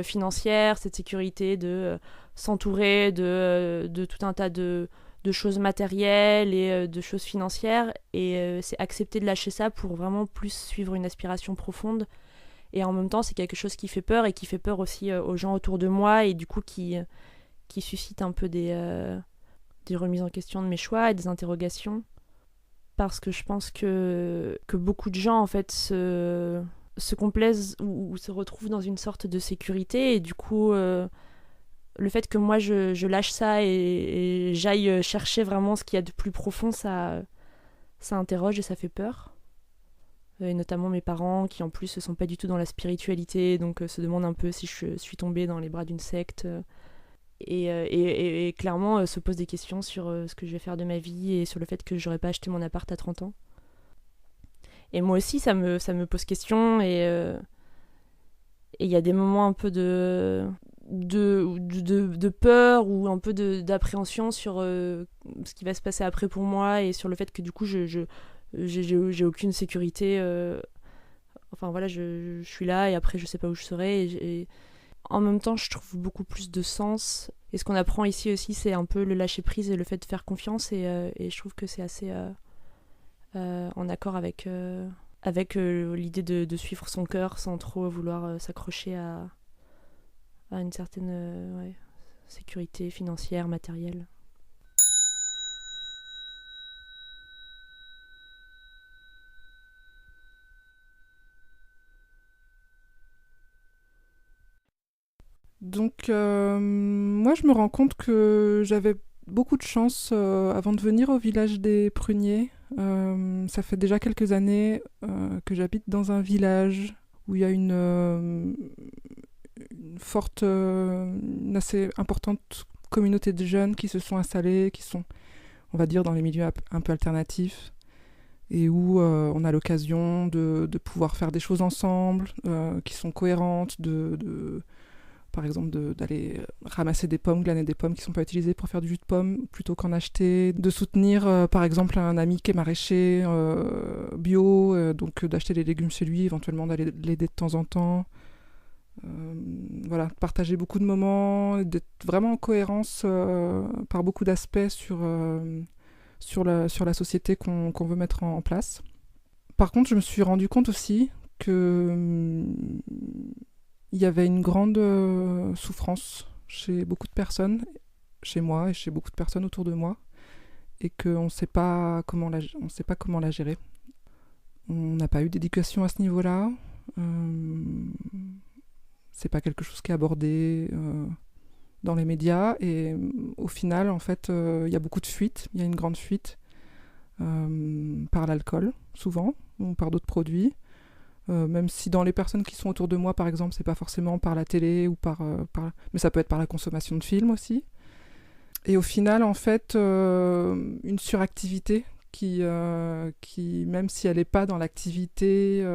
financière, cette sécurité de s'entourer de tout un tas de choses matérielles et de choses financières, et c'est accepter de lâcher ça pour vraiment plus suivre une aspiration profonde. Et en même temps, c'est quelque chose qui fait peur, et qui fait peur aussi aux gens autour de moi, et du coup qui suscite un peu des remises en question de mes choix et des interrogations. Parce que je pense que beaucoup de gens, en fait, se complaisent ou se retrouvent dans une sorte de sécurité, et du coup le fait que moi je lâche ça et j'aille chercher vraiment ce qu'il y a de plus profond, ça interroge et ça fait peur. Et notamment mes parents qui en plus ne sont pas du tout dans la spiritualité, donc se demandent un peu si je suis tombée dans les bras d'une secte, et clairement se posent des questions sur ce que je vais faire de ma vie et sur le fait que j'aurais pas acheté mon appart à 30 ans. Et moi aussi, ça me pose question, et il y a des moments un peu de peur ou un peu d'appréhension sur ce qui va se passer après pour moi, et sur le fait que du coup, j'ai aucune sécurité. Enfin voilà, je suis là et après, je sais pas où je serai. Et en même temps, je trouve beaucoup plus de sens. Et ce qu'on apprend ici aussi, c'est un peu le lâcher-prise et le fait de faire confiance. Et je trouve que c'est assez... en accord avec l'idée de suivre son cœur sans trop vouloir s'accrocher à une certaine sécurité financière, matérielle. Donc, moi, je me rends compte que j'avais beaucoup de chance avant de venir au village des Pruniers. Ça fait déjà quelques années que j'habite dans un village où il y a une assez importante communauté de jeunes qui se sont installés, qui sont, on va dire, dans les milieux un peu alternatifs, et où on a l'occasion de pouvoir faire des choses ensemble, qui sont cohérentes, par exemple d'aller ramasser des pommes, glaner des pommes qui ne sont pas utilisées pour faire du jus de pomme plutôt qu'en acheter, de soutenir par exemple un ami qui est maraîcher bio, donc d'acheter des légumes chez lui, éventuellement d'aller l'aider de temps en temps. Voilà, partager beaucoup de moments, d'être vraiment en cohérence par beaucoup d'aspects sur la société qu'on veut mettre en place. Par contre, je me suis rendu compte aussi que il y avait une grande souffrance chez beaucoup de personnes, chez moi et chez beaucoup de personnes autour de moi, et qu'on ne sait pas comment la gérer. On n'a pas eu d'éducation à ce niveau-là. C'est pas quelque chose qui est abordé dans les médias, et au final, en fait, il y a beaucoup de fuites. Il y a une grande fuite par l'alcool, souvent, ou par d'autres produits. Même si dans les personnes qui sont autour de moi, par exemple, c'est pas forcément par la télé ou mais ça peut être par la consommation de films aussi. Et au final, en fait, une suractivité qui, même si elle n'est pas dans l'activité,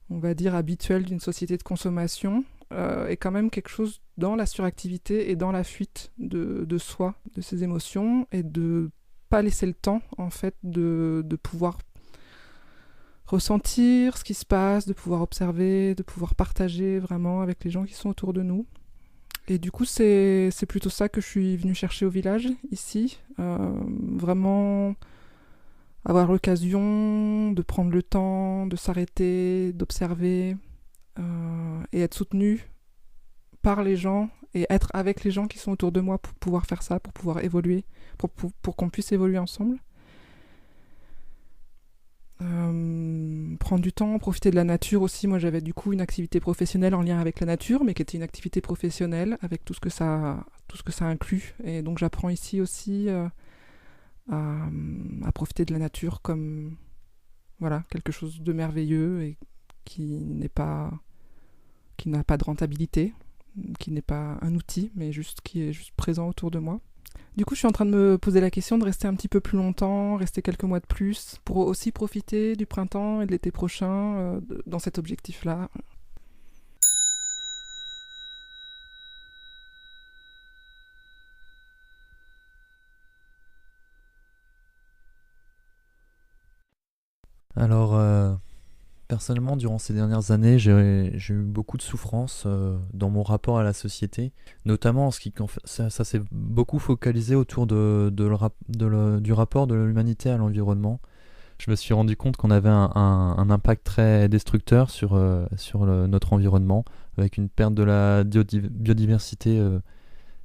on va dire, habituelle d'une société de consommation, est quand même quelque chose dans la suractivité et dans la fuite de soi, de ses émotions, et de pas laisser le temps, en fait, de pouvoir ressentir ce qui se passe, de pouvoir observer, de pouvoir partager vraiment avec les gens qui sont autour de nous. Et du coup, c'est plutôt ça que je suis venue chercher au village, ici. Vraiment avoir l'occasion de prendre le temps, de s'arrêter, d'observer, et être soutenue par les gens, et être avec les gens qui sont autour de moi pour pouvoir faire ça, pour pouvoir évoluer, pour qu'on puisse évoluer ensemble. Prendre du temps, profiter de la nature aussi. Moi, j'avais du coup une activité professionnelle en lien avec la nature, mais qui était une activité professionnelle avec tout ce que ça inclut. Et donc, j'apprends ici aussi à profiter de la nature comme voilà, quelque chose de merveilleux et qui n'a pas de rentabilité, qui n'est pas un outil, mais qui est juste présent autour de moi. Du coup, je suis en train de me poser la question de rester un petit peu plus longtemps, rester quelques mois de plus, pour aussi profiter du printemps et de l'été prochain dans cet objectif-là. Alors, personnellement, durant ces dernières années, j'ai eu beaucoup de souffrance dans mon rapport à la société, notamment en ce qui ça s'est beaucoup focalisé autour du rapport de l'humanité à l'environnement. Je me suis rendu compte qu'on avait un impact très destructeur sur notre environnement, avec une perte de la biodiversité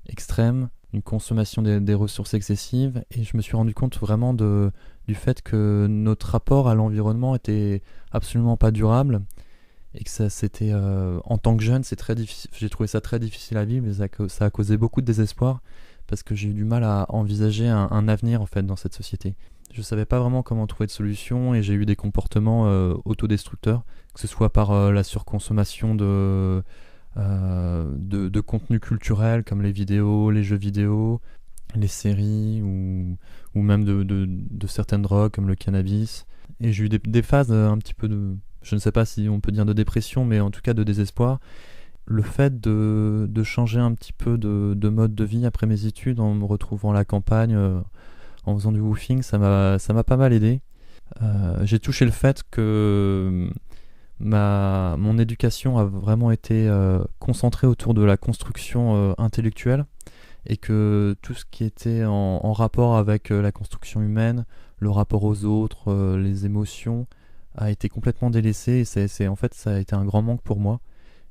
extrême, une consommation des ressources excessives, et je me suis rendu compte vraiment du fait que notre rapport à l'environnement était absolument pas durable, et que ça c'était en tant que jeune, c'est très difficile. J'ai trouvé ça très difficile à vivre, et ça a causé beaucoup de désespoir, parce que j'ai eu du mal à envisager un avenir en fait dans cette société. Je savais pas vraiment comment trouver de solution, et j'ai eu des comportements autodestructeurs, que ce soit par la surconsommation de contenu culturel comme les vidéos, les jeux vidéo, les séries, ou même de certaines drogues comme le cannabis. Et j'ai eu des phases un petit peu je ne sais pas si on peut dire de dépression, mais en tout cas de désespoir. Le fait de changer un petit peu de mode de vie après mes études, en me retrouvant à la campagne, en faisant du woofing, ça m'a pas mal aidé. J'ai touché le fait que mon éducation a vraiment été concentrée autour de la construction intellectuelle, et que tout ce qui était en rapport avec la construction humaine, le rapport aux autres, les émotions, a été complètement délaissé, et en fait ça a été un grand manque pour moi.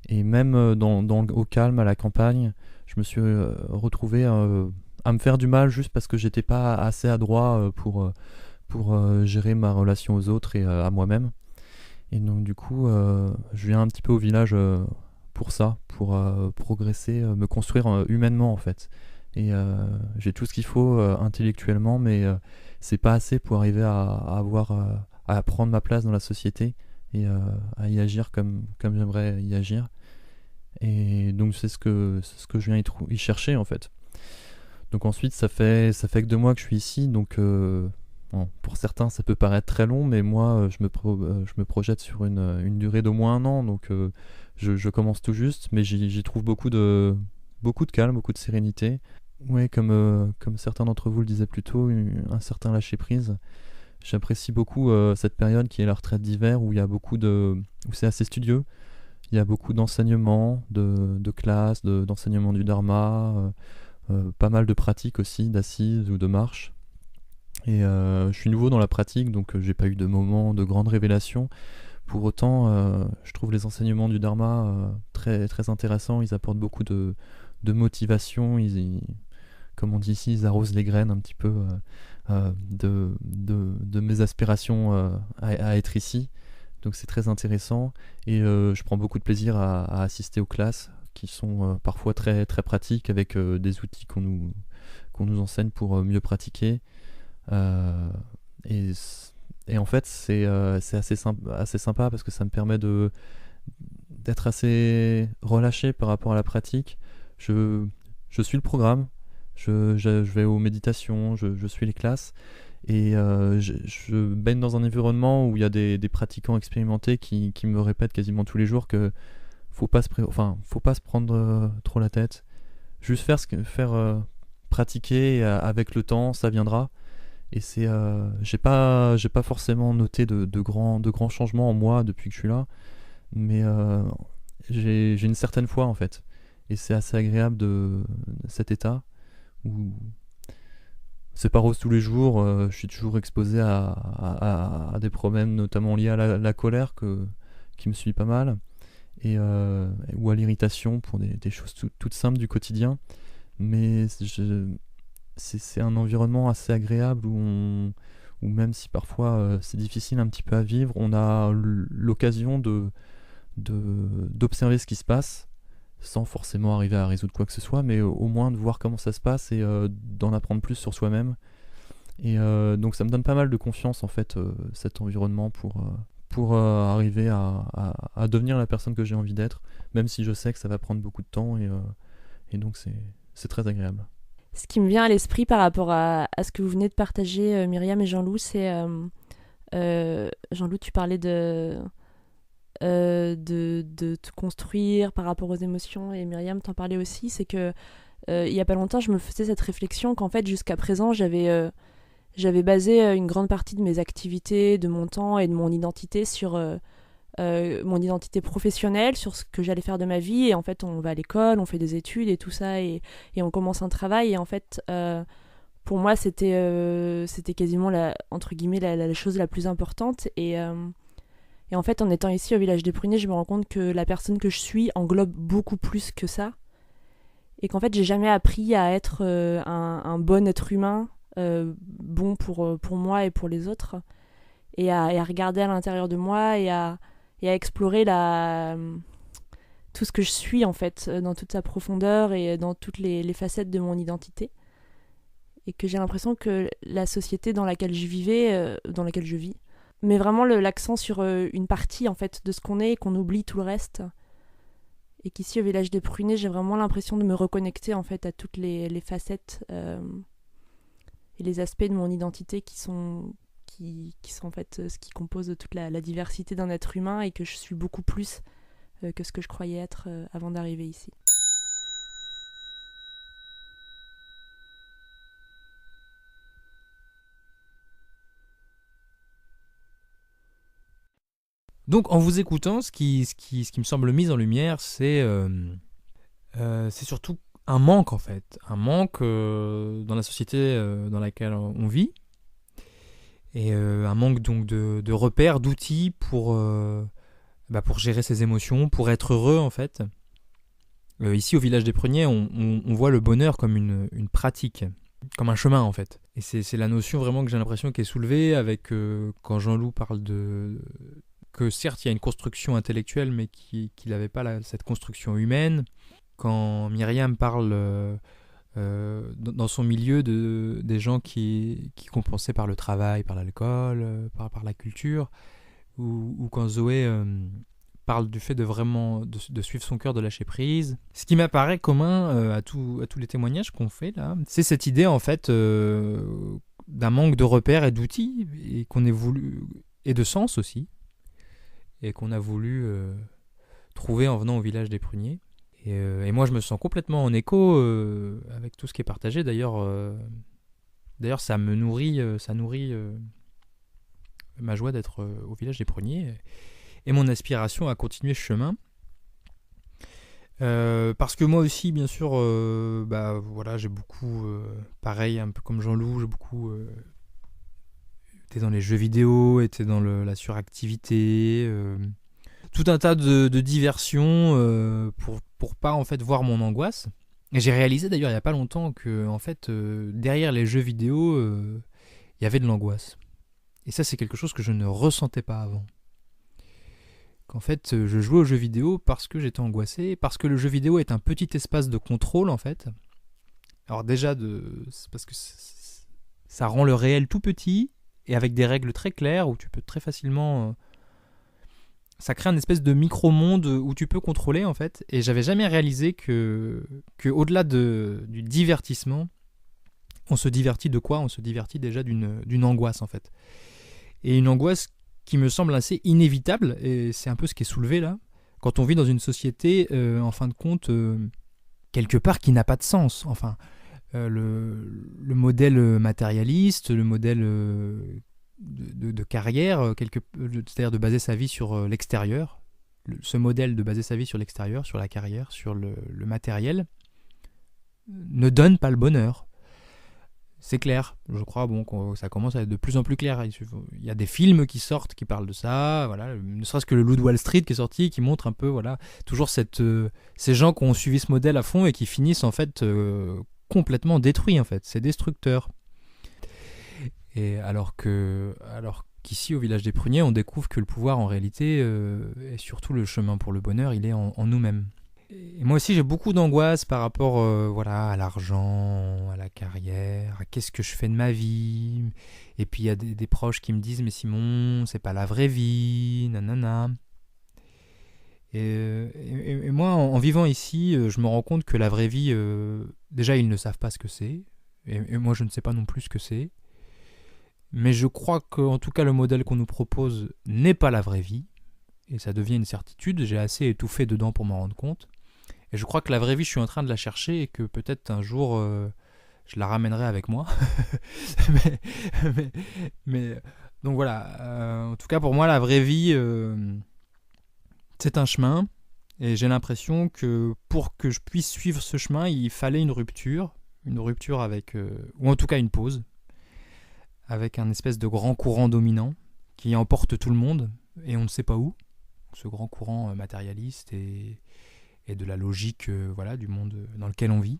Et même au calme, à la campagne, je me suis retrouvé à me faire du mal juste parce que j'étais pas assez adroit pour gérer ma relation aux autres et à moi-même. Et donc du coup, je viens un petit peu au village pour ça, pour progresser, me construire humainement en fait. Et j'ai tout ce qu'il faut intellectuellement, mais c'est pas assez pour arriver à prendre ma place dans la société et à y agir comme j'aimerais y agir. Et donc c'est ce que je viens y chercher en fait. Donc ensuite ça fait que 2 mois que je suis ici, donc bon, pour certains ça peut paraître très long, mais moi je me projette sur une durée d'au moins 1 an, donc je commence tout juste, mais j'y trouve beaucoup de calme, beaucoup de sérénité. Ouais, comme certains d'entre vous le disaient plus tôt, un certain lâcher prise. J'apprécie beaucoup cette période qui est la retraite d'hiver, où c'est assez studieux. Il y a beaucoup d'enseignements, de classes, d'enseignements du dharma, pas mal de pratiques aussi, d'assises ou de marche. Et je suis nouveau dans la pratique, donc j'ai pas eu de moment de grande révélation. Pour autant, je trouve les enseignements du dharma très, très intéressants. Ils apportent beaucoup de motivation. Comme on dit ici, ils arrosent les graines un petit peu de mes aspirations à être ici. Donc c'est très intéressant, et je prends beaucoup de plaisir à assister aux classes qui sont parfois très, très pratiques, avec des outils qu'on nous enseigne pour mieux pratiquer. Et en fait c'est assez sympa parce que ça me permet d'être assez relâché par rapport à la pratique. Je suis le programme, je vais aux méditations, je suis les classes, Et je baigne dans un environnement où il y a des pratiquants expérimentés qui me répètent quasiment tous les jours que faut pas se prendre trop la tête. Juste pratiquer, et avec le temps, ça viendra. Et j'ai pas forcément noté de grands changements en moi depuis que je suis là, mais j'ai une certaine foi en fait. Et c'est assez agréable de cet état où c'est pas rose tous les jours. Je suis toujours exposé à des problèmes, notamment liés à la colère qui me suit pas mal, ou à l'irritation pour des choses toutes simples du quotidien. Mais c'est un environnement assez agréable où même si parfois c'est difficile un petit peu à vivre, on a l'occasion d'observer ce qui se passe sans forcément arriver à résoudre quoi que ce soit, mais au moins de voir comment ça se passe et d'en apprendre plus sur soi-même. Et donc ça me donne pas mal de confiance en fait, cet environnement pour arriver à devenir la personne que j'ai envie d'être, même si je sais que ça va prendre beaucoup de temps, et donc c'est très agréable. Ce qui me vient à l'esprit par rapport à ce que vous venez de partager, Myriam et Jean-Loup, c'est... Jean-Loup, tu parlais de te construire par rapport aux émotions, et Myriam t'en parlait aussi. C'est que il y a pas longtemps, je me faisais cette réflexion qu'en fait, jusqu'à présent, j'avais basé une grande partie de mes activités, de mon temps et de mon identité sur... mon identité professionnelle, sur ce que j'allais faire de ma vie. Et en fait, on va à l'école, on fait des études et tout ça, et on commence un travail. Et en fait, pour moi, c'était quasiment entre guillemets la chose la plus importante. Et en fait, en étant ici au village des Pruniers, je me rends compte que la personne que je suis englobe beaucoup plus que ça. Et qu'en fait, j'ai jamais appris à être un bon être humain, bon pour moi et pour les autres. Et à regarder à l'intérieur de moi et à explorer tout ce que je suis en fait, dans toute sa profondeur et dans toutes les facettes de mon identité. Et que j'ai l'impression que la société dans laquelle je vivais, dans laquelle je vis, met vraiment l'accent sur une partie en fait de ce qu'on est et qu'on oublie tout le reste. Et qu'ici au village des Pruniers, j'ai vraiment l'impression de me reconnecter en fait à toutes les facettes et les aspects de mon identité qui sont en fait ce qui compose toute la diversité d'un être humain, et que je suis beaucoup plus que ce que je croyais être avant d'arriver ici. Donc en vous écoutant, ce qui me semble mis en lumière, c'est surtout un manque en fait. Un manque dans la société dans laquelle on vit. Et un manque donc de repères, d'outils pour gérer ses émotions, pour être heureux en fait. Ici au village des Pruniers, on voit le bonheur comme une pratique, comme un chemin en fait. Et c'est la notion vraiment que j'ai l'impression qui est soulevée avec quand Jean-Loup parle que certes il y a une construction intellectuelle, mais qu'il n'avait pas cette construction humaine. Quand Myriam parle dans son milieu des gens qui compensaient par le travail, par l'alcool, par la culture, ou quand Zoé parle du fait de vraiment de suivre son cœur, de lâcher prise. Ce qui m'apparaît commun à tous les témoignages qu'on fait là, c'est cette idée en fait d'un manque de repères et d'outils, et qu'on ait voulu, et de sens aussi, et qu'on a voulu trouver en venant au village des Pruniers. Et moi, je me sens complètement en écho avec tout ce qui est partagé. D'ailleurs, ça me nourrit, ma joie d'être au village des Pruniers et mon aspiration à continuer ce chemin. Parce que moi aussi, bien sûr, j'ai beaucoup, pareil, un peu comme Jean-Loup, j'ai beaucoup été dans les jeux vidéo, été dans la suractivité, tout un tas de diversions pour pas en fait voir mon angoisse. Et j'ai réalisé d'ailleurs il y a pas longtemps que en fait derrière les jeux vidéo il y avait de l'angoisse. Et ça c'est quelque chose que je ne ressentais pas avant. Qu'en fait je jouais aux jeux vidéo parce que j'étais angoissé, parce que le jeu vidéo est un petit espace de contrôle en fait. Alors déjà c'est parce que ça rend le réel tout petit et avec des règles très claires où tu peux très facilement ça crée une espèce de micro-monde où tu peux contrôler en fait. Et j'avais jamais réalisé que au-delà du divertissement, on se divertit de quoi ? On se divertit déjà d'une angoisse en fait. Et une angoisse qui me semble assez inévitable, et c'est un peu ce qui est soulevé là, quand on vit dans une société, en fin de compte, quelque part qui n'a pas de sens. Enfin, le modèle matérialiste, le modèle de carrière, c'est-à-dire de baser sa vie sur l'extérieur, ce modèle de baser sa vie sur l'extérieur, sur la carrière, sur le matériel, ne donne pas le bonheur. C'est clair, je crois que ça commence à être de plus en plus clair. Il y a des films qui sortent qui parlent de ça, voilà, ne serait-ce que le Loup de Wall Street qui est sorti, qui montre un peu toujours ces gens qui ont suivi ce modèle à fond et qui finissent en fait complètement détruits en fait, c'est destructeur. Et alors qu'ici au village des Pruniers, on découvre que le pouvoir en réalité et surtout le chemin pour le bonheur, il est en nous-mêmes. Et moi aussi j'ai beaucoup d'angoisse par rapport à l'argent, à la carrière, à qu'est-ce que je fais de ma vie. Et puis il y a des proches qui me disent mais Simon, c'est pas la vraie vie, nanana. Et moi en vivant ici, je me rends compte que la vraie vie, déjà ils ne savent pas ce que c'est. Et moi je ne sais pas non plus ce que c'est. Mais je crois qu'en tout cas le modèle qu'on nous propose n'est pas la vraie vie. Et ça devient une certitude, j'ai assez étouffé dedans pour m'en rendre compte. Et je crois que la vraie vie, je suis en train de la chercher et que peut-être un jour, je la ramènerai avec moi. mais donc voilà, en tout cas pour moi, la vraie vie, c'est un chemin. Et j'ai l'impression que pour que je puisse suivre ce chemin, il fallait une rupture avec, ou en tout cas une pause, avec un espèce de grand courant dominant qui emporte tout le monde et on ne sait pas où. Ce grand courant matérialiste et de la logique du monde dans lequel on vit.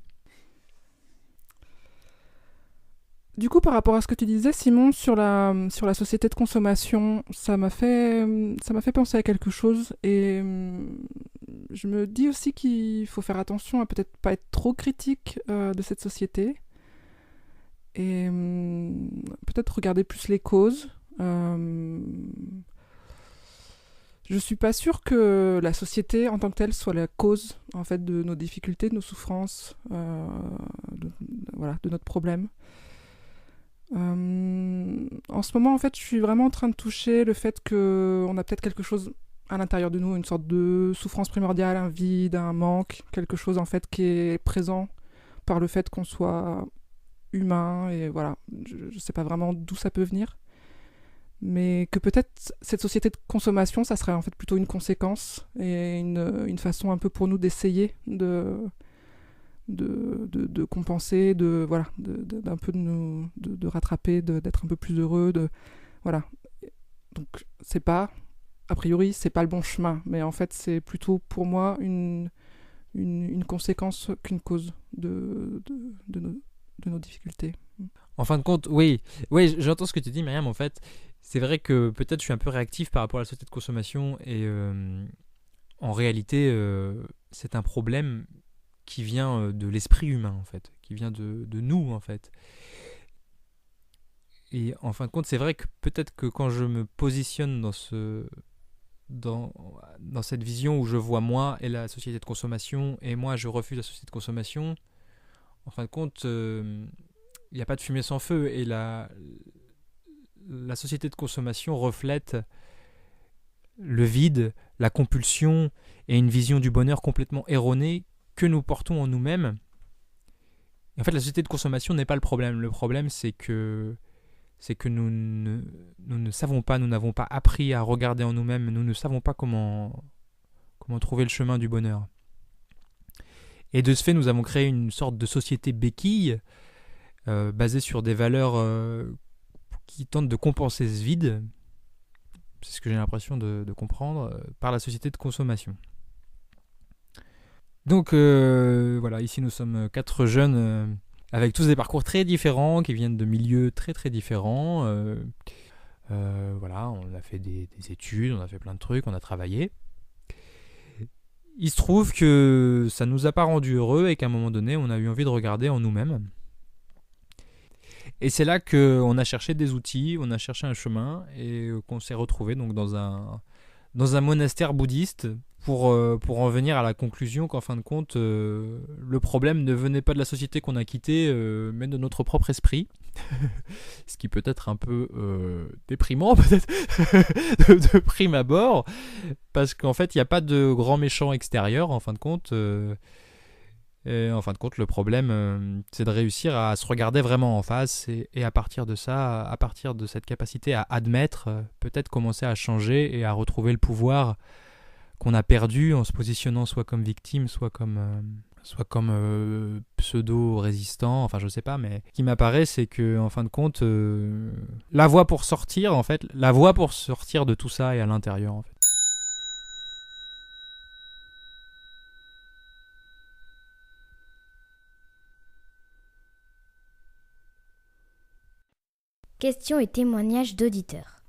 Du coup, par rapport à ce que tu disais, Simon, sur la société de consommation, ça m'a fait penser à quelque chose. Et je me dis aussi qu'il faut faire attention à peut-être pas être trop critique de cette société. Et peut-être regarder plus les causes. Je suis pas sûre que la société en tant que telle soit la cause en fait de nos difficultés, de nos souffrances, de notre problème. En ce moment, en fait, je suis vraiment en train de toucher le fait qu'on a peut-être quelque chose à l'intérieur de nous, une sorte de souffrance primordiale, un vide, un manque, quelque chose en fait qui est présent par le fait qu'on soit humain. Et voilà, je sais pas vraiment d'où ça peut venir. Mais que peut-être cette société de consommation, ça serait en fait plutôt une conséquence et une façon un peu pour nous d'essayer de compenser, d'un peu de rattraper, d'être un peu plus heureux, voilà. Donc a priori, c'est pas le bon chemin, mais en fait, c'est plutôt pour moi une conséquence qu'une cause de nos difficultés. En fin de compte, oui, j'entends ce que tu dis, Myriam, en fait. C'est vrai que peut-être je suis un peu réactif par rapport à la société de consommation et en réalité, c'est un problème qui vient de l'esprit humain, en fait, qui vient de nous, en fait. Et en fin de compte, c'est vrai que peut-être que quand je me positionne dans cette vision où je vois moi et la société de consommation, et moi je refuse la société de consommation, en fin de compte, il n'y a pas de fumée sans feu, et la société de consommation reflète le vide, la compulsion et une vision du bonheur complètement erronée que nous portons en nous-mêmes. Et en fait, la société de consommation n'est pas le problème. Le problème, c'est que nous ne savons pas, nous n'avons pas appris à regarder en nous-mêmes, nous ne savons pas comment trouver le chemin du bonheur. Et de ce fait, nous avons créé une sorte de société béquille basée sur des valeurs qui tentent de compenser ce vide, c'est ce que j'ai l'impression de comprendre, par la société de consommation. Donc voilà, ici nous sommes 4 jeunes avec tous des parcours très différents, qui viennent de milieux très très différents. Voilà, on a fait des études, on a fait plein de trucs, on a travaillé. Il se trouve que ça nous a pas rendu heureux et qu'à un moment donné, on a eu envie de regarder en nous-mêmes. Et c'est là qu'on a cherché des outils, on a cherché un chemin et qu'on s'est retrouvé donc dans un monastère bouddhiste pour en venir à la conclusion qu'en fin de compte, le problème ne venait pas de la société qu'on a quittée, mais de notre propre esprit. Ce qui peut être un peu déprimant, peut-être, de prime abord, parce qu'en fait, il n'y a pas de grand méchant extérieur, en fin de compte. Et en fin de compte, le problème, c'est de réussir à se regarder vraiment en face et à partir de ça, à partir de cette capacité à admettre, peut-être commencer à changer et à retrouver le pouvoir qu'on a perdu en se positionnant soit comme victime, soit comme pseudo-résistant, enfin je sais pas, mais ce qui m'apparaît, c'est que en fin de compte, la voie pour sortir de tout ça est à l'intérieur, en fait. Questions et témoignages d'auditeurs.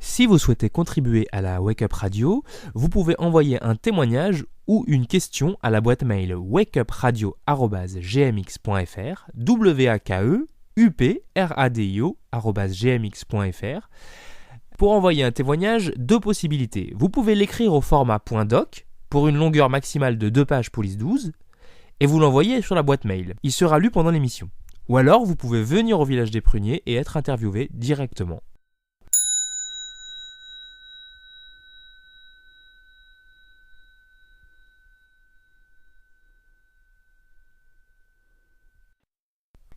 Si vous souhaitez contribuer à la Wake Up Radio, vous pouvez envoyer un témoignage ou une question à la boîte mail wakeupradio@gmx.fr, wakeupradio@gmx.fr. Pour envoyer un témoignage, 2 possibilités. Vous pouvez l'écrire au format .doc pour une longueur maximale de 2 pages police 12 et vous l'envoyez sur la boîte mail. Il sera lu pendant l'émission. Ou alors vous pouvez venir au village des Pruniers et être interviewé directement.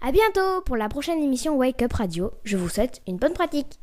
À bientôt pour la prochaine émission Wake Up Radio. Je vous souhaite une bonne pratique.